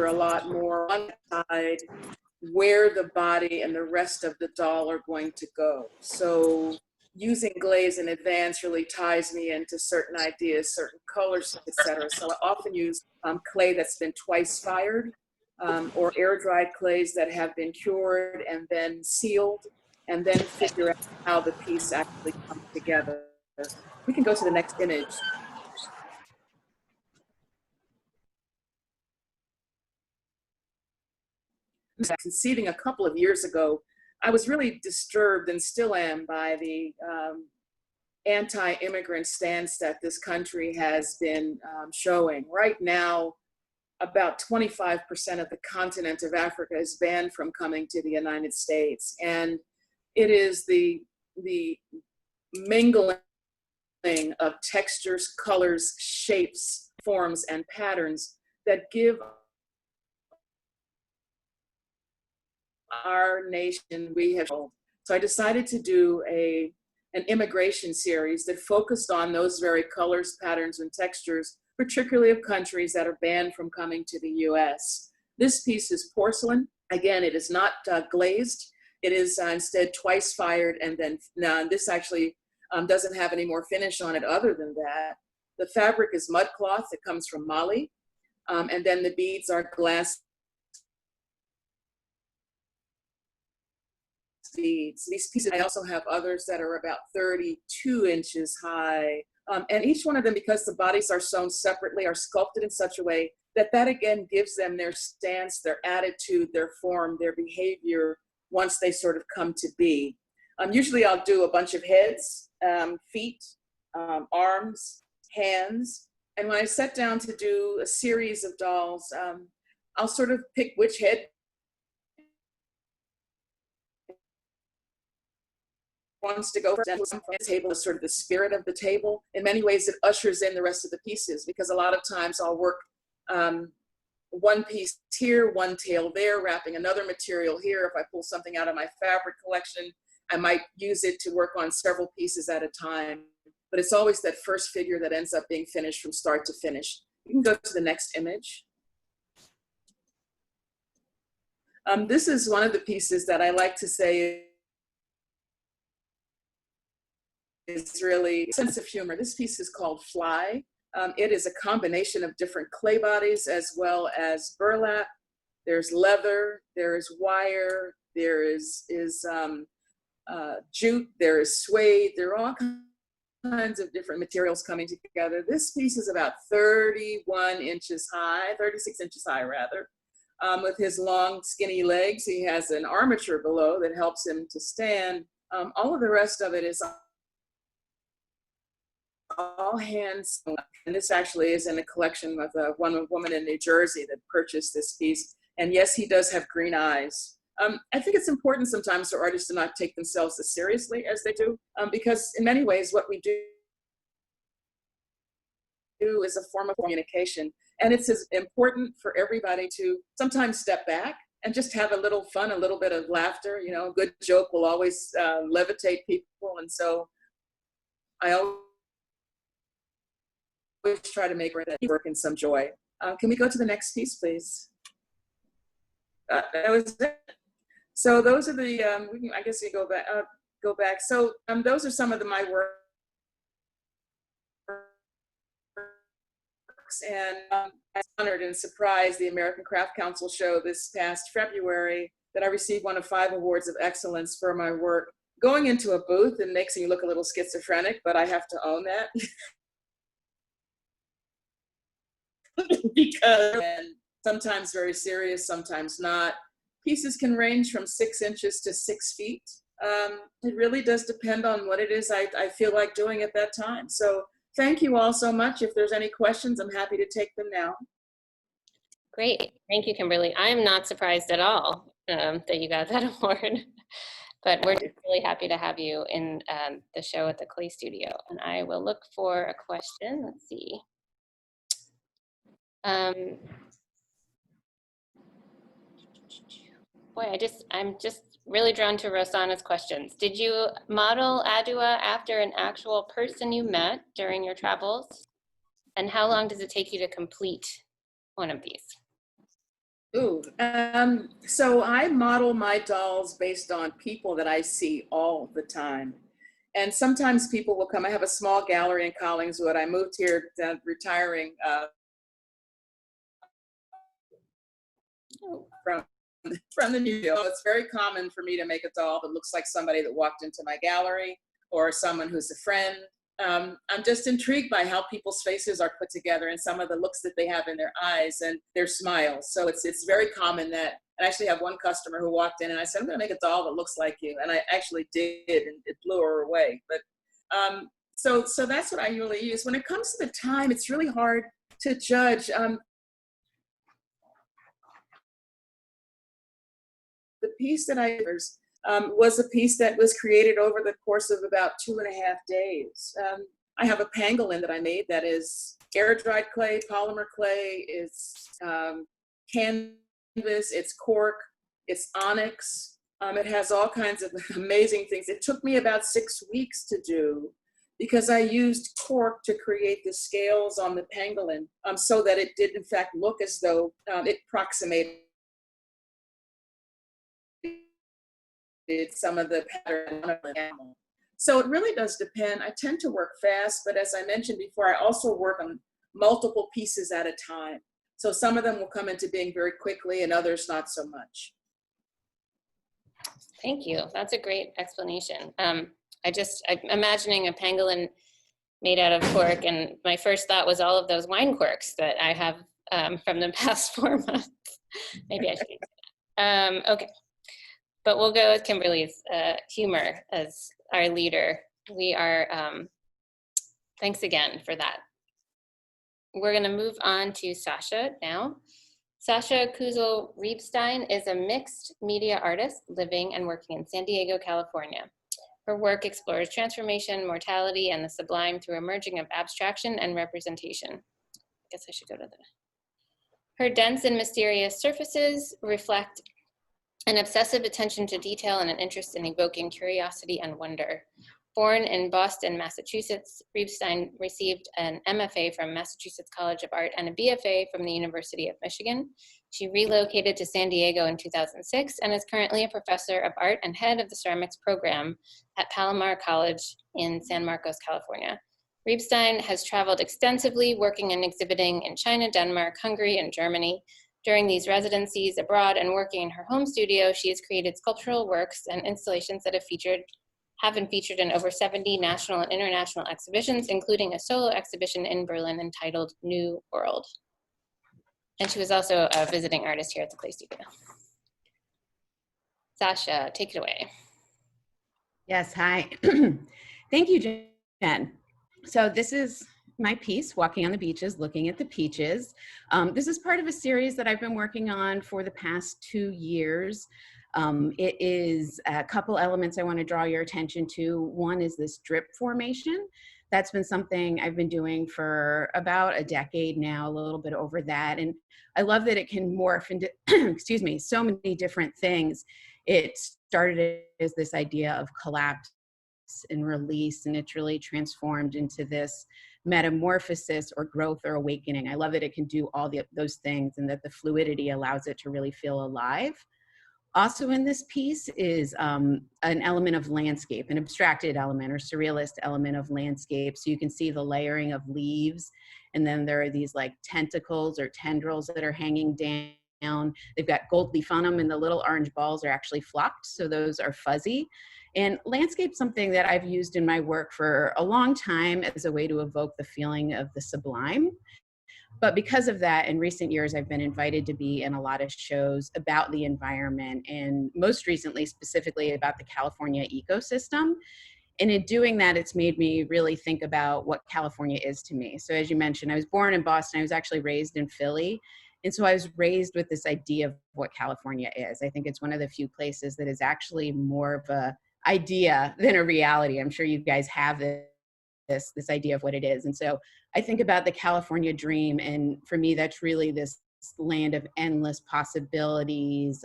a lot more on the side where the body and the rest of the doll are going to go. So using glaze in advance really ties me into certain ideas, certain colors, etc. So I often use clay that's been twice fired or air-dried clays that have been cured and then sealed, and then figure out how the piece actually comes together. We can go to the next image. Conceiving a couple of years ago, I was really disturbed, and still am, by the anti-immigrant stance that this country has been showing. Right now, about 25% of the continent of Africa is banned from coming to the United States. And it is the mingling of textures, colors, shapes, forms, and patterns that give our nation, so I decided to do an immigration series that focused on those very colors, patterns, and textures, particularly of countries that are banned from coming to the US. This piece is porcelain. Again, it is not glazed. It is instead twice fired, and then now this actually doesn't have any more finish on it other than that. The fabric is mud cloth. It comes from Mali. And then the beads are glass beads. These pieces, I also have others that are about 32 inches high. And each one of them, because the bodies are sewn separately, are sculpted in such a way that again gives them their stance, their attitude, their form, their behavior once they sort of come to be. Usually I'll do a bunch of heads, feet, arms, hands. And when I set down to do a series of dolls, I'll sort of pick which head wants to go first. The table is sort of the spirit of the table. In many ways, it ushers in the rest of the pieces, because a lot of times I'll work one piece here, one tail there, wrapping another material here. If I pull something out of my fabric collection, I might use it to work on several pieces at a time. But it's always that first figure that ends up being finished from start to finish. You can go to the next image. This is one of the pieces that I like to say is really a sense of humor. This piece is called Fly. It is a combination of different clay bodies as well as burlap. There's leather, there is wire, there is jute, there is suede, there are all kinds of different materials coming together. This piece is about 31 inches high, 36 inches high rather. With his long skinny legs, he has an armature below that helps him to stand. All of the rest of it is all hand sewn. And this actually is in a collection with one woman in New Jersey that purchased this piece. And yes, he does have green eyes. I think it's important sometimes for artists to not take themselves as seriously as they do, because in many ways what we do is a form of communication. And it's as important for everybody to sometimes step back and just have a little fun, a little bit of laughter. You know, a good joke will always levitate people. And so I always try to make that work in some joy. Can we go to the next piece, please? That was it. So those are the, I guess you go back. So those are some of my works. And I was honored and surprised the American Craft Council show this past February that I received one of 5 awards of excellence for my work. Going into a booth, it makes you look a little schizophrenic, but I have to own that. Because sometimes very serious, sometimes not. Pieces can range from 6 inches to 6 feet. It really does depend on what it is I feel like doing at that time. So thank you all so much. If there's any questions, I'm happy to take them now. Great, thank you, Kimberly. I'm not surprised at all that you got that award, but we're just really happy to have you in the show at the Clay Studio. And I will look for a question. Let's see. Boy, I'm just really drawn to Rosanna's questions. Did you model Adua after an actual person you met during your travels? And how long does it take you to complete one of these? Ooh, so I model my dolls based on people that I see all the time. And sometimes people will come. I have a small gallery in Collingswood. I moved here retiring from the New York. So it's very common for me to make a doll that looks like somebody that walked into my gallery or someone who's a friend. I'm just intrigued by how people's faces are put together and some of the looks that they have in their eyes and their smiles. So it's very common that, I actually have one customer who walked in and I said, I'm gonna make a doll that looks like you. And I actually did, and it blew her away. But so that's what I usually use. When it comes to the time, it's really hard to judge. The piece that I used was a piece that was created over the course of about 2.5 days. I have a pangolin that I made that is air-dried clay, polymer clay, it's canvas, it's cork, it's onyx. It has all kinds of amazing things. It took me about 6 weeks to do because I used cork to create the scales on the pangolin so that it did in fact look as though it approximated some of the pattern of the animal. So it really does depend. I tend to work fast, but as I mentioned before, I also work on multiple pieces at a time. So some of them will come into being very quickly and others not so much. Thank you. That's a great explanation. I'm imagining a pangolin made out of cork, and my first thought was all of those wine corks that I have from the past 4 months. Maybe I should use that. Okay. But we'll go with Kimberly's humor as our leader. We are, thanks again for that. We're gonna move on to Sasha now. Sasha Reibstein is a mixed media artist living and working in San Diego, California. Her work explores transformation, mortality, and the sublime through a merging of abstraction and representation. I guess I should go to Her dense and mysterious surfaces reflect an obsessive attention to detail and an interest in evoking curiosity and wonder. Born in Boston, Massachusetts, Reibstein received an MFA from Massachusetts College of Art and a BFA from the University of Michigan. She relocated to San Diego in 2006 and is currently a professor of art and head of the ceramics program at Palomar College in San Marcos, California. Reibstein has traveled extensively, working and exhibiting in China, Denmark, Hungary, and Germany. During these residencies abroad and working in her home studio, she has created sculptural works and installations that have been featured in over 70 national and international exhibitions, including a solo exhibition in Berlin entitled New World. And she was also a visiting artist here at the Clay Studio. Sasha, take it away. Yes, hi. Thank you, Jen. So this is my piece, Walking on the Beaches, Looking at the Peaches. This is part of a series that I've been working on for the past 2 years. It is a couple elements I want to draw your attention to. One is this drip formation. That's been something I've been doing for about a decade now, a little bit over that. And I love that it can morph into, excuse me, so many different things. It started as this idea of collapse and release, and it's really transformed into this metamorphosis or growth or awakening. I love that it can do all those things, and that the fluidity allows it to really feel alive. Also in this piece is an element of landscape, an abstracted element or surrealist element of landscape. So you can see the layering of leaves, and then there are these like tentacles or tendrils that are hanging down. They've got gold leaf on them, and the little orange balls are actually flocked, so those are fuzzy. And landscape, something that I've used in my work for a long time as a way to evoke the feeling of the sublime. But because of that, in recent years, I've been invited to be in a lot of shows about the environment, and most recently, specifically about the California ecosystem. And in doing that, it's made me really think about what California is to me. So as you mentioned, I was born in Boston. I was actually raised in Philly. And so I was raised with this idea of what California is. I think it's one of the few places that is actually more of a idea than a reality. I'm sure you guys have this idea of what it is. And so I think about the California dream, and for me, that's really this land of endless possibilities,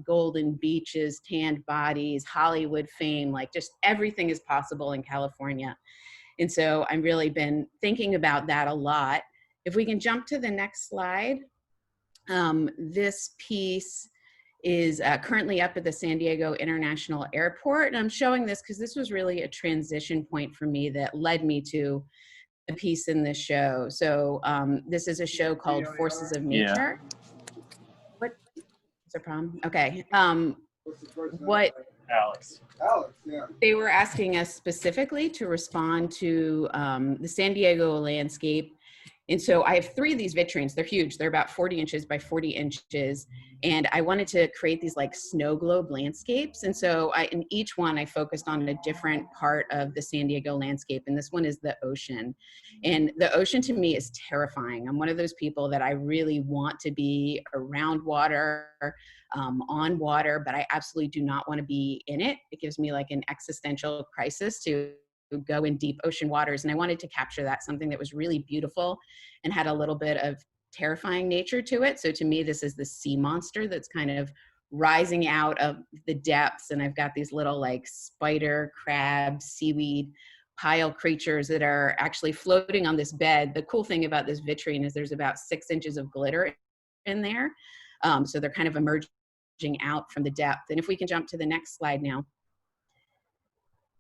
golden beaches, tanned bodies, Hollywood fame, like just everything is possible in California. And so I've really been thinking about that a lot. If we can jump to the next slide. This piece is currently up at the San Diego International Airport. And I'm showing this because this was really a transition point for me that led me to the piece in this show. So this is a show called Forces of Nature. Yeah. What's the problem? Okay. What Alex, yeah. They were asking us specifically to respond to the San Diego landscape. And so I have 3 of these vitrines. They're huge. They're about 40 inches by 40 inches. And I wanted to create these like snow globe landscapes. And so in each one, I focused on a different part of the San Diego landscape. And this one is the ocean. And the ocean to me is terrifying. I'm one of those people that I really want to be around water, on water, but I absolutely do not want to be in it. It gives me like an existential crisis to go in deep ocean waters. And I wanted to capture that, something that was really beautiful and had a little bit of terrifying nature to it. So to me, this is the sea monster that's kind of rising out of the depths. And I've got these little like spider, crab, seaweed pile creatures that are actually floating on this bed. The cool thing about this vitrine is there's about 6 inches of glitter in there. So they're kind of emerging out from the depth. And if we can jump to the next slide now.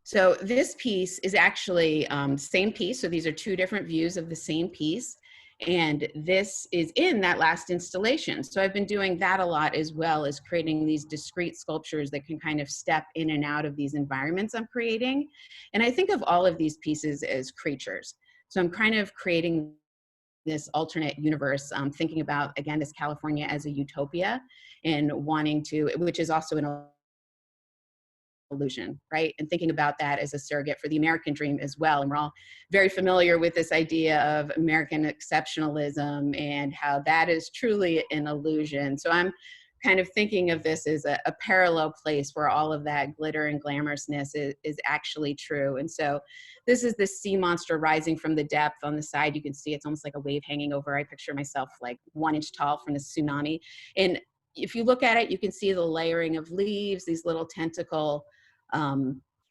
So this piece is actually same piece. So these are 2 different views of the same piece. And this is in that last installation. So I've been doing that a lot, as well as creating these discrete sculptures that can kind of step in and out of these environments I'm creating. And I think of all of these pieces as creatures. So I'm kind of creating this alternate universe, thinking about, again, this California as a utopia, and wanting to, which is also an illusion, right? And thinking about that as a surrogate for the American dream as well. And we're all very familiar with this idea of American exceptionalism and how that is truly an illusion. So I'm kind of thinking of this as a parallel place where all of that glitter and glamorousness is actually true. And so this is the sea monster rising from the depth. On the side, you can see it's almost like a wave hanging over. I picture myself like 1 inch tall from the tsunami. And if you look at it, you can see the layering of leaves, these little tentacle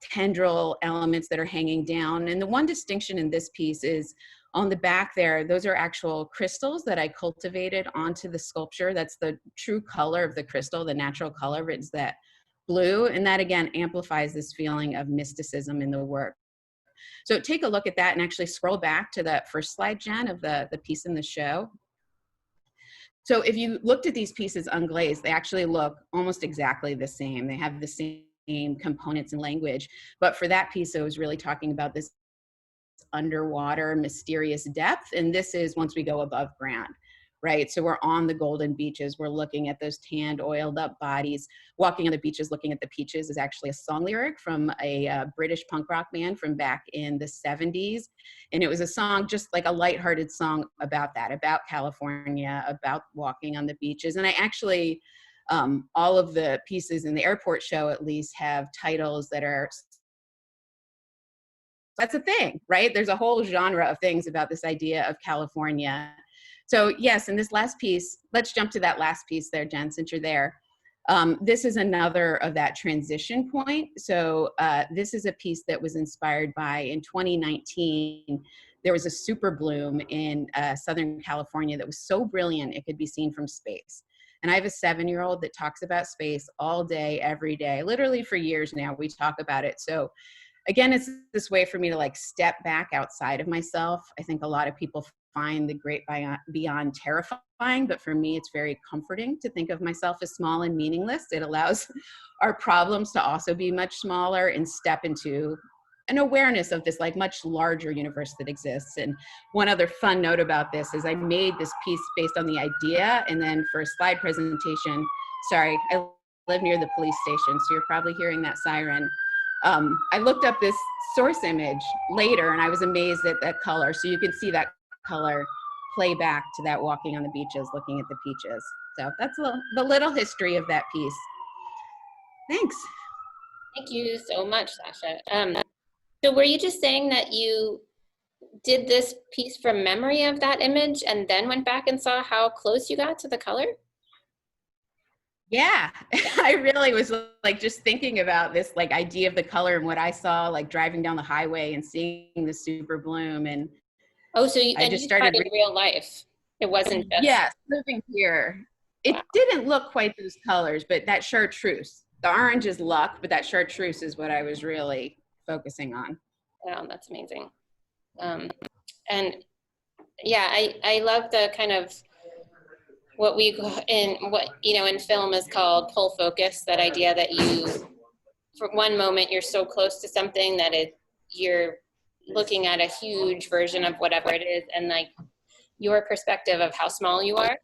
tendril elements that are hanging down. And the one distinction in this piece is on the back there, those are actual crystals that I cultivated onto the sculpture. That's the true color of the crystal, the natural color. It's that blue. And that again amplifies this feeling of mysticism in the work. So take a look at that and actually scroll back to that first slide, Jen, of the piece in the show. So if you looked at these pieces unglazed, they actually look almost exactly the same. They have the same components and language. But for that piece, I was really talking about this underwater mysterious depth. And this is once we go above ground, right? So we're on the golden beaches. We're looking at those tanned, oiled up bodies. Walking on the beaches, looking at the peaches is actually a song lyric from a British punk rock band from back in the 70s. And it was a song, just like a lighthearted song about that, about California, about walking on the beaches. And I actually, all of the pieces in the airport show at least have titles that are, that's a thing, right? There's a whole genre of things about this idea of California. So yes, in this last piece, let's jump to that last piece there, Jen, since you're there. This is another of that transition point. So this is a piece that was inspired by, in 2019, there was a super bloom in Southern California that was so brilliant it could be seen from space. And I have a 7-year-old that talks about space all day, every day, literally for years now. We talk about it. So again, it's this way for me to like step back outside of myself. I think a lot of people find the great beyond terrifying, but for me, it's very comforting to think of myself as small and meaningless. It allows our problems to also be much smaller and step into an awareness of this like much larger universe that exists. And one other fun note about this is I made this piece based on the idea, and then for a slide presentation, sorry, I live near the police station, so you're probably hearing that siren. I looked up this source image later and I was amazed at that color. So you can see that color play back to that walking on the beaches, looking at the peaches. So that's the little history of that piece. Thanks. Thank you so much, Sasha. So were you just saying that you did this piece from memory of that image and then went back and saw how close you got to the color? Yeah, I really was like just thinking about this like idea of the color and what I saw like driving down the highway and seeing the super bloom. And oh, so I just started in real life. It wasn't just yes, living here. It wow. didn't look quite those colors, but that chartreuse, the orange is luck, but that chartreuse is what I was really focusing on. Wow, that's amazing. And yeah, I love the kind of what we in film is called pull focus, that idea that you, for one moment, you're so close to something that you're looking at a huge version of whatever it is, and like your perspective of how small you are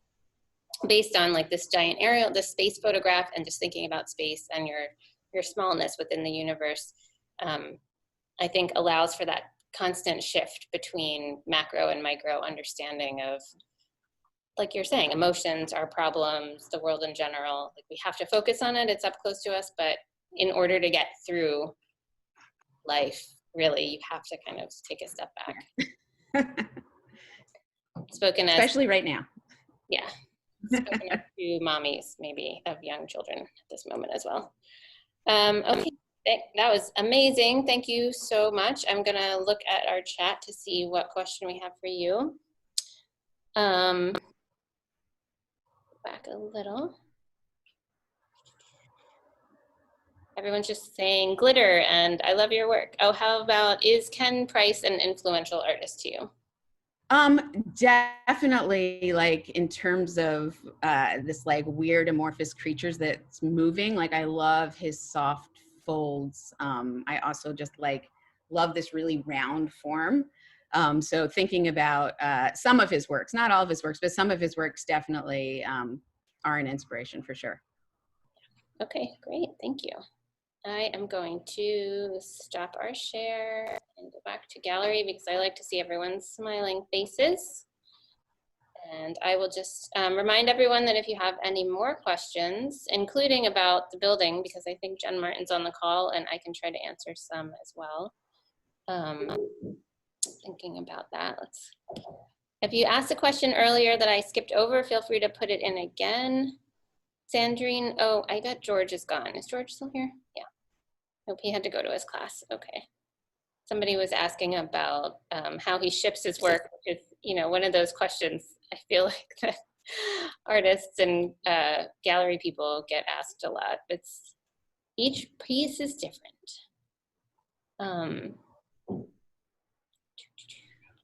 based on like this giant aerial, this space photograph, and just thinking about space and your smallness within the universe, I think allows for that constant shift between macro and micro understanding of, like you're saying, emotions, our problems, the world in general. Like we have to focus on it, it's up close to us, but in order to get through life, really, you have to kind of take a step back. Spoken as, especially right now. Yeah, spoken as to mommies, maybe, of young children at this moment as well. Okay, that was amazing. Thank you so much. I'm gonna look at our chat to see what question we have for you. Back a little. Everyone's just saying glitter and I love your work. Oh, how about, is Ken Price an influential artist to you? Definitely, like in terms of this like weird amorphous creatures that's moving, like I love his soft folds. I also just like love this really round form. So thinking about some of his works, not all of his works, but some of his works definitely are an inspiration for sure. Okay, great, thank you. I am going to stop our share and go back to gallery because I like to see everyone's smiling faces. And I will just remind everyone that if you have any more questions, including about the building, because I think Jen Martin's on the call and I can try to answer some as well. Thinking about that, if you asked a question earlier that I skipped over, feel free to put it in again. Sandrine, oh, I got George is gone. Is George still here? Yeah. Nope, he had to go to his class. Okay. Somebody was asking about how he ships his work, which is, one of those questions I feel like that artists and gallery people get asked a lot. Each piece is different.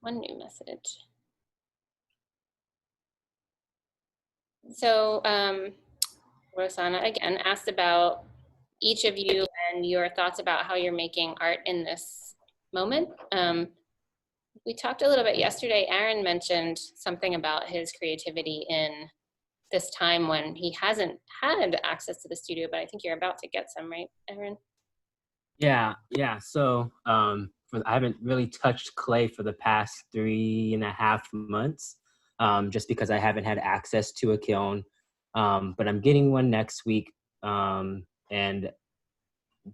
one new message. So Rosanna again asked about each of you and your thoughts about how you're making art in this moment. We talked a little bit yesterday. Aaron mentioned something about his creativity in this time when he hasn't had access to the studio, but I think you're about to get some, right, Aaron? Yeah. So I haven't really touched clay for the past 3.5 months, just because I haven't had access to a kiln. But I'm getting one next week, and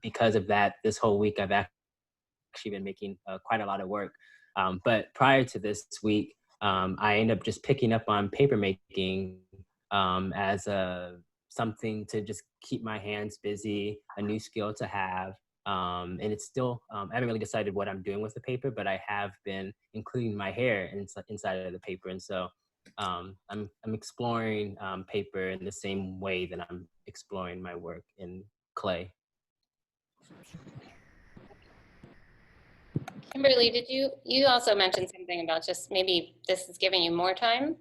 because of that, this whole week I've actually been making quite a lot of work. But prior to this week, I ended up just picking up on paper making as something to just keep my hands busy, a new skill to have. And it's still, I haven't really decided what I'm doing with the paper, but I have been including my hair inside of the paper. And so I'm exploring paper in the same way that I'm exploring my work in clay. Kimberly, did you also mentioned something about just maybe this is giving you more time?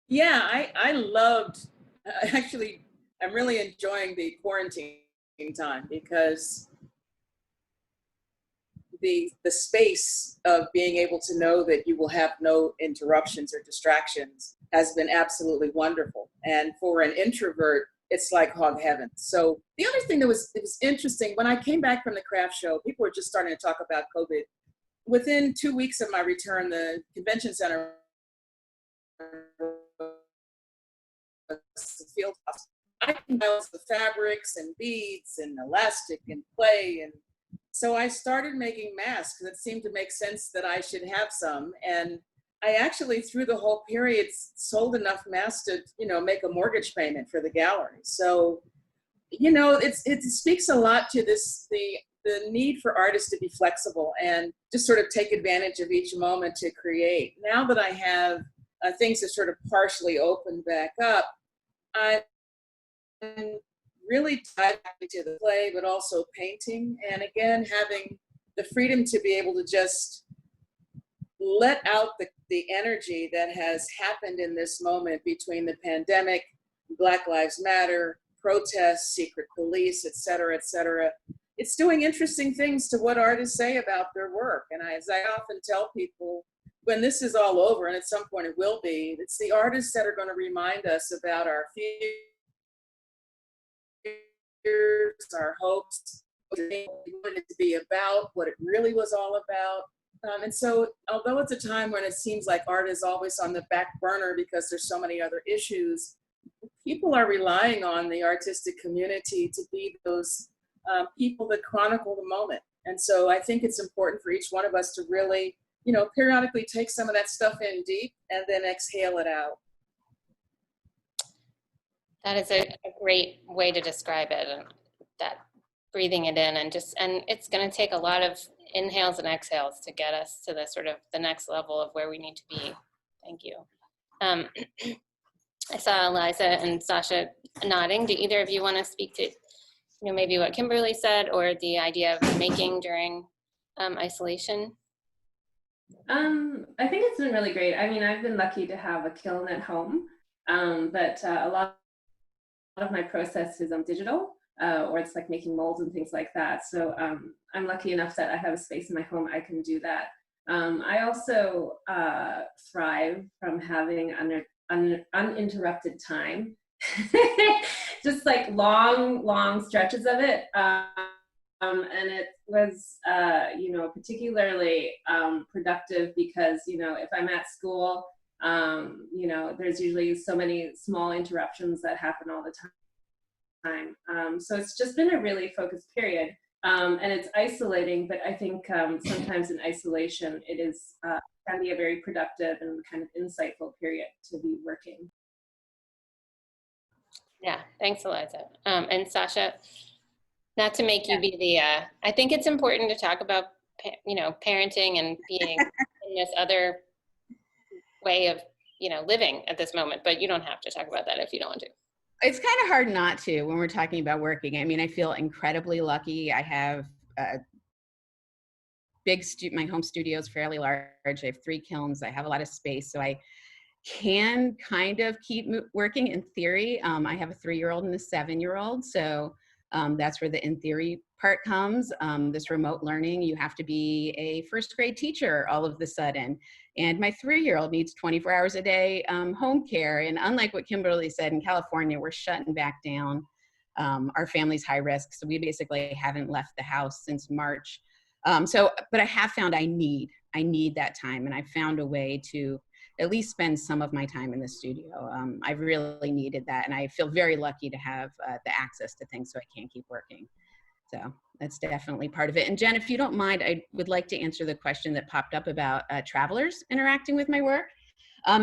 Yeah, I loved, actually, I'm really enjoying the quarantine time because the space of being able to know that you will have no interruptions or distractions has been absolutely wonderful. And for an introvert, it's like hog heaven. So the other thing that was interesting, when I came back from the craft show, people were just starting to talk about COVID. Within 2 weeks of my return, the convention center field house. I can use the fabrics and beads and elastic and clay, and so I started making masks because it seemed to make sense that I should have some. And I actually, through the whole period, sold enough masks to, make a mortgage payment for the gallery. So, it speaks a lot to the need for artists to be flexible and just sort of take advantage of each moment to create. Now that I have things that sort of partially opened back up, I'm really tied to the clay, but also painting. And again, having the freedom to be able to just let out the energy that has happened in this moment between the pandemic, Black Lives Matter, protests, secret police, et cetera, et cetera. It's doing interesting things to what artists say about their work. And as I often tell people, when this is all over, and at some point it will be, it's the artists that are going to remind us about our fears, our hopes, what we wanted it to be about, what it really was all about. And so, although it's a time when it seems like art is always on the back burner because there's so many other issues, people are relying on the artistic community to be those people that chronicle the moment. And so I think it's important for each one of us to really, periodically take some of that stuff in deep and then exhale it out. That is a great way to describe it, and that breathing it in and it's going to take a lot of inhales and exhales to get us to the next level of where we need to be. Thank you. I saw Eliza and Sasha nodding. Do either of you want to speak to, maybe what Kimberly said or the idea of making during isolation? I think it's been really great. I mean, I've been lucky to have a kiln at home, but a lot of my process is digital, or it's like making molds and things like that. So I'm lucky enough that I have a space in my home I can do that. I also thrive from having uninterrupted time, just like long stretches of it. And it was, particularly productive because, if I'm at school, there's usually so many small interruptions that happen all the time. So it's just been a really focused period, and it's isolating, but I think sometimes in isolation, it is can be a very productive and kind of insightful period to be working. Yeah, thanks, Eliza. And Sasha, not to make you be the, I think it's important to talk about, parenting and being in this other way of, living at this moment, but you don't have to talk about that if you don't want to. It's kind of hard not to when we're talking about working. I mean, I feel incredibly lucky. I have my home studio is fairly large. I have 3 kilns. I have a lot of space, so I can kind of keep working in theory. I have a 3-year-old and a 7-year-old, so that's where the in theory part comes. This remote learning, you have to be a first grade teacher all of a sudden. And my 3-year-old needs 24 hours a day home care. And unlike what Kimberly said, in California, we're shutting back down. Our family's high risk, so we basically haven't left the house since March. But I have found I need that time, and I found a way to at least spend some of my time in the studio. I really needed that, and I feel very lucky to have the access to things so I can keep working. So that's definitely part of it. And Jen, if you don't mind, I would like to answer the question that popped up about travelers interacting with my work.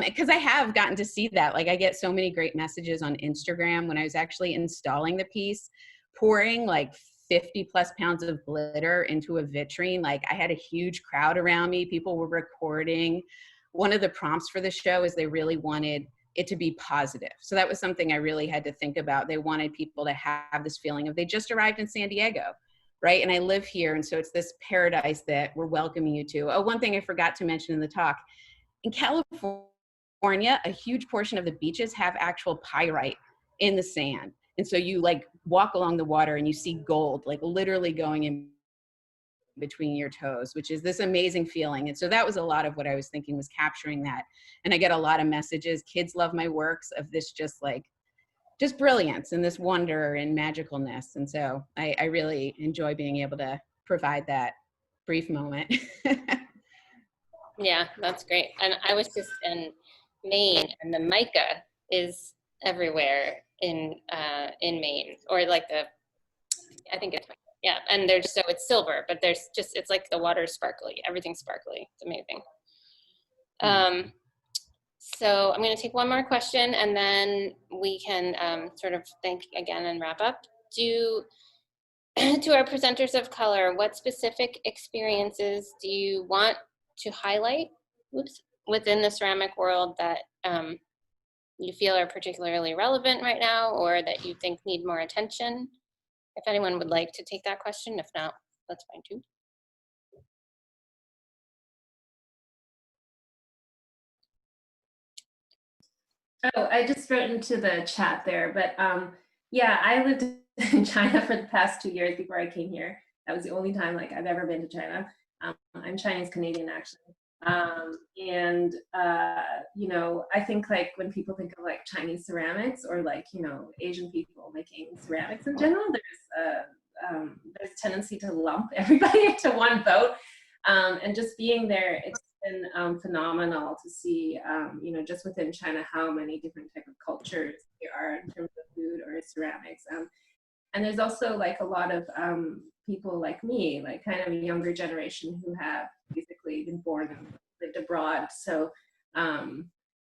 Because I have gotten to see that. Like, I get so many great messages on Instagram when I was actually installing the piece, pouring like 50 plus pounds of glitter into a vitrine. Like, I had a huge crowd around me. People were recording. One of the prompts for the show is they really wanted it to be positive. So that was something I really had to think about. They wanted people to have this feeling of they just arrived in San Diego, right? And I live here, and so it's this paradise that we're welcoming you to. Oh, one thing I forgot to mention in the talk, in California, a huge portion of the beaches have actual pyrite in the sand. And so you like walk along the water and you see gold, like literally going in between your toes, which is this amazing feeling. And so that was a lot of what I was thinking, was capturing that. And I get a lot of messages. Kids love my works of this just brilliance and this wonder and magicalness. And so I really enjoy being able to provide that brief moment. Yeah, that's great. And I was just in Maine, and the mica is everywhere in Maine, or like I think it's, yeah. And so it's silver, but it's like the water's sparkly. Everything's sparkly. It's amazing. So I'm going to take one more question, and then we can sort of thank again and wrap up. To our presenters of color, what specific experiences do you want to highlight within the ceramic world that you feel are particularly relevant right now, or that you think need more attention? If anyone would like to take that question, if not, that's fine too. Oh, I just wrote into the chat there, but yeah, I lived in China for the past 2 years before I came here. That was the only time like I've ever been to China. I'm Chinese Canadian actually. You know, I think like when people think of like Chinese ceramics, or like, you know, Asian people making ceramics in general, there's a tendency to lump everybody into one boat. And just being there, it's been phenomenal to see, you know, just within China, how many different type of cultures there are in terms of food or ceramics. And there's also like a lot of people like me, like kind of a younger generation, who have basically been born and lived abroad. So,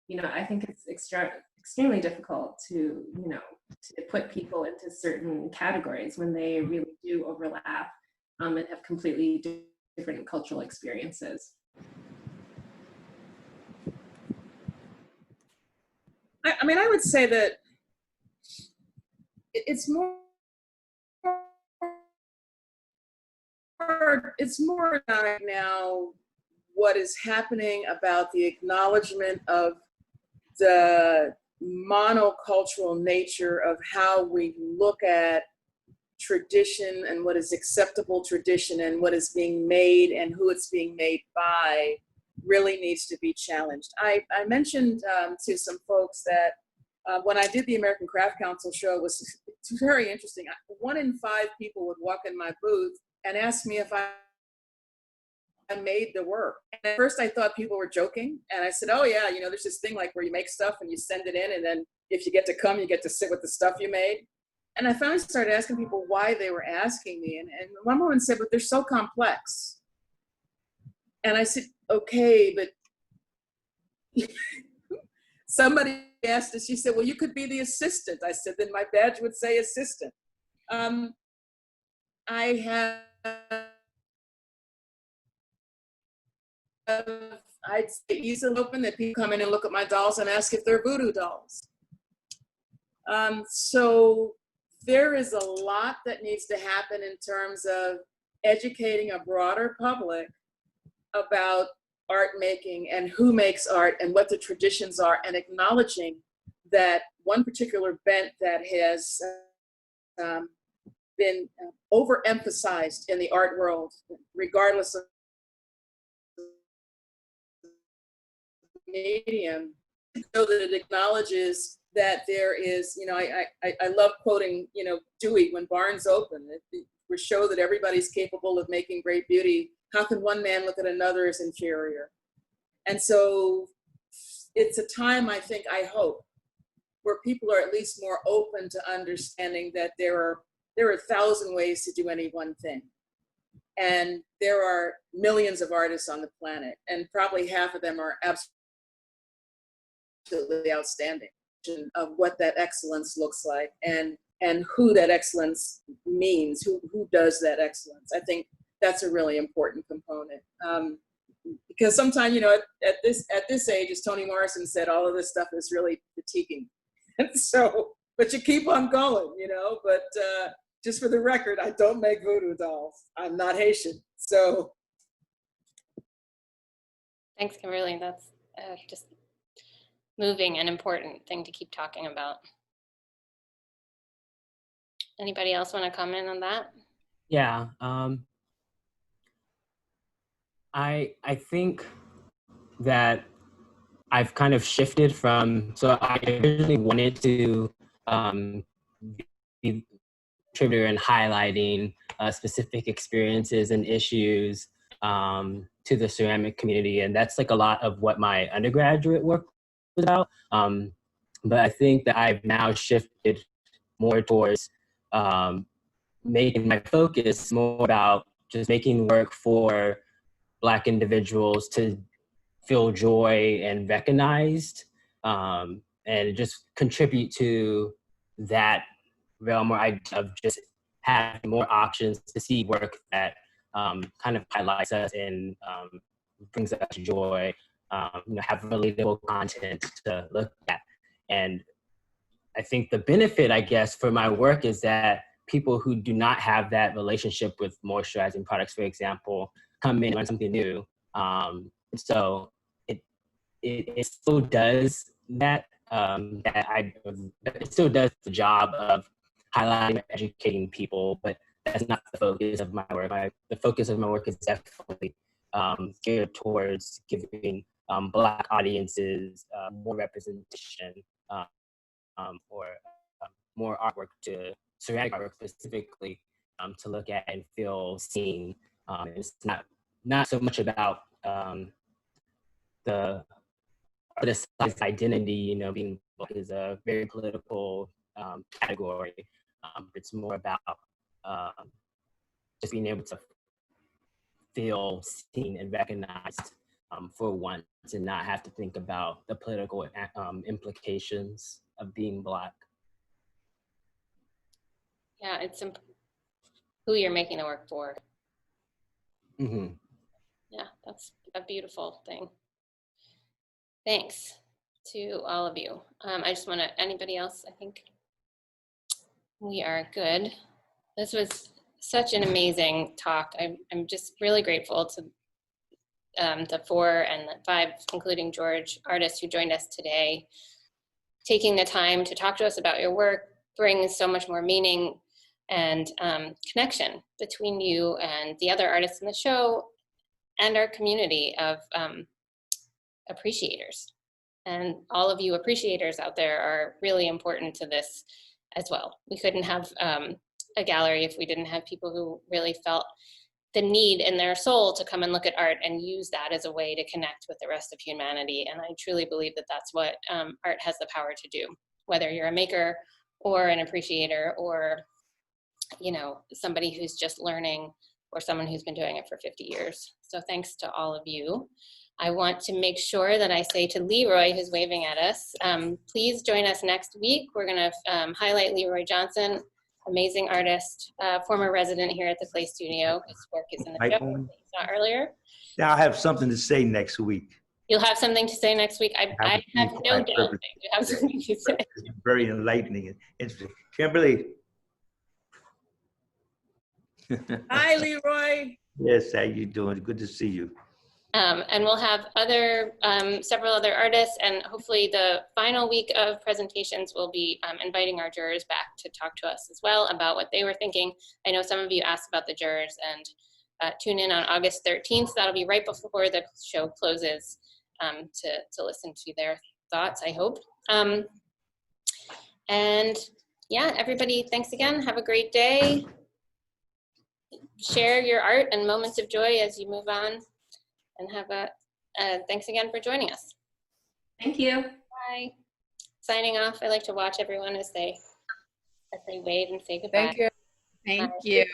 you know, I think it's extremely difficult to, you know, to put people into certain categories when they really do overlap and have completely different cultural experiences. I mean, I would say that it's more now what is happening about the acknowledgement of the monocultural nature of how we look at tradition and what is acceptable tradition and what is being made and who it's being made by really needs to be challenged. I mentioned to some folks that when I did the American Craft Council show, it's very interesting. 1 in 5 people would walk in my booth and ask me if I made the work. And at first I thought people were joking. And I said, oh yeah, you know, there's this thing like where you make stuff and you send it in, and then if you get to come, you get to sit with the stuff you made. And I finally started asking people why they were asking me. And one woman said, but they're so complex. And I said, okay, but somebody asked us, she said, well, you could be the assistant. I said, then my badge would say assistant. I'd say easily open that people come in and look at my dolls and ask if they're voodoo dolls. So there is a lot that needs to happen in terms of educating a broader public about art making and who makes art and what the traditions are, and acknowledging that one particular bent that has been overemphasized in the art world, regardless of medium, so that it acknowledges that there is, you know, I love quoting, you know, Dewey, when barns open, we show that everybody's capable of making great beauty. How can one man look at another as inferior? And so it's a time, I think, I hope, where people are at least more open to understanding that there are 1,000 ways to do any one thing. And there are millions of artists on the planet, and probably half of them are absolutely outstanding of what that excellence looks like, and who that excellence means, who does that excellence. I think that's a really important component. Because sometimes, you know, at this age, as Toni Morrison said, all of this stuff is really fatiguing. And so, but you keep on going, you know, but just for the record, I don't make voodoo dolls. I'm not Haitian, so. Thanks, Kimberly. That's just moving and important thing to keep talking about. Anybody else want to comment on that? Yeah, I think that I've kind of shifted from, so I originally wanted to be a contributor in highlighting specific experiences and issues to the ceramic community. And that's like a lot of what my undergraduate work was about. But I think that I've now shifted more towards making my focus more about just making work for Black individuals to feel joy and recognized, and just contribute to that realm where of just having more options to see work that kind of highlights us and brings us joy, you know, have relatable content to look at. And I think the benefit, I guess, for my work is that people who do not have that relationship with moisturizing products, for example, come in and learn something new. So it still does that. It still does the job of highlighting and educating people, but that's not the focus of my work. The focus of my work is definitely geared towards giving Black audiences more representation, or more artwork, to ceramic artwork specifically, to look at and feel seen. It's not so much about the artist's identity, you know, being Black is a very political category. It's more about just being able to feel seen and recognized for once, and not have to think about the political implications of being Black. Yeah, it's who you're making the work for. Mm-hmm. Yeah, that's a beautiful thing. Thanks to all of you. I just want to, anybody else? I think we are good. This was such an amazing talk. I'm just really grateful to the 4 and the 5, including George, artists who joined us today. Taking the time to talk to us about your work brings so much more meaning and connection between you and the other artists in the show and our community of appreciators. And all of you appreciators out there are really important to this as well. We couldn't have a gallery if we didn't have people who really felt the need in their soul to come and look at art and use that as a way to connect with the rest of humanity. And I truly believe that that's what art has the power to do, whether you're a maker or an appreciator, or, you know, somebody who's just learning, or someone who's been doing it for 50 years. So thanks to all of you. I want to make sure that I say to Leroy, who's waving at us, please join us next week. We're gonna highlight Leroy Johnson, amazing artist, former resident here at the Clay Studio. His work is in the show that you saw earlier. Now I have something to say next week. You'll have something to say next week. I have no doubt that you have something to say. It's very enlightening and interesting. Kimberly. Hi, Leroy. Yes, how you doing? Good to see you. And we'll have several other artists, and hopefully the final week of presentations we'll be inviting our jurors back to talk to us as well about what they were thinking. I know some of you asked about the jurors, and tune in on August 13th. That'll be right before the show closes to listen to their thoughts, I hope. And yeah, everybody, thanks again. Have a great day. Share your art and moments of joy as you move on. And have thanks again for joining us. Thank you. Bye. Signing off. I like to watch everyone as they wave and say goodbye. Thank you. Thank you.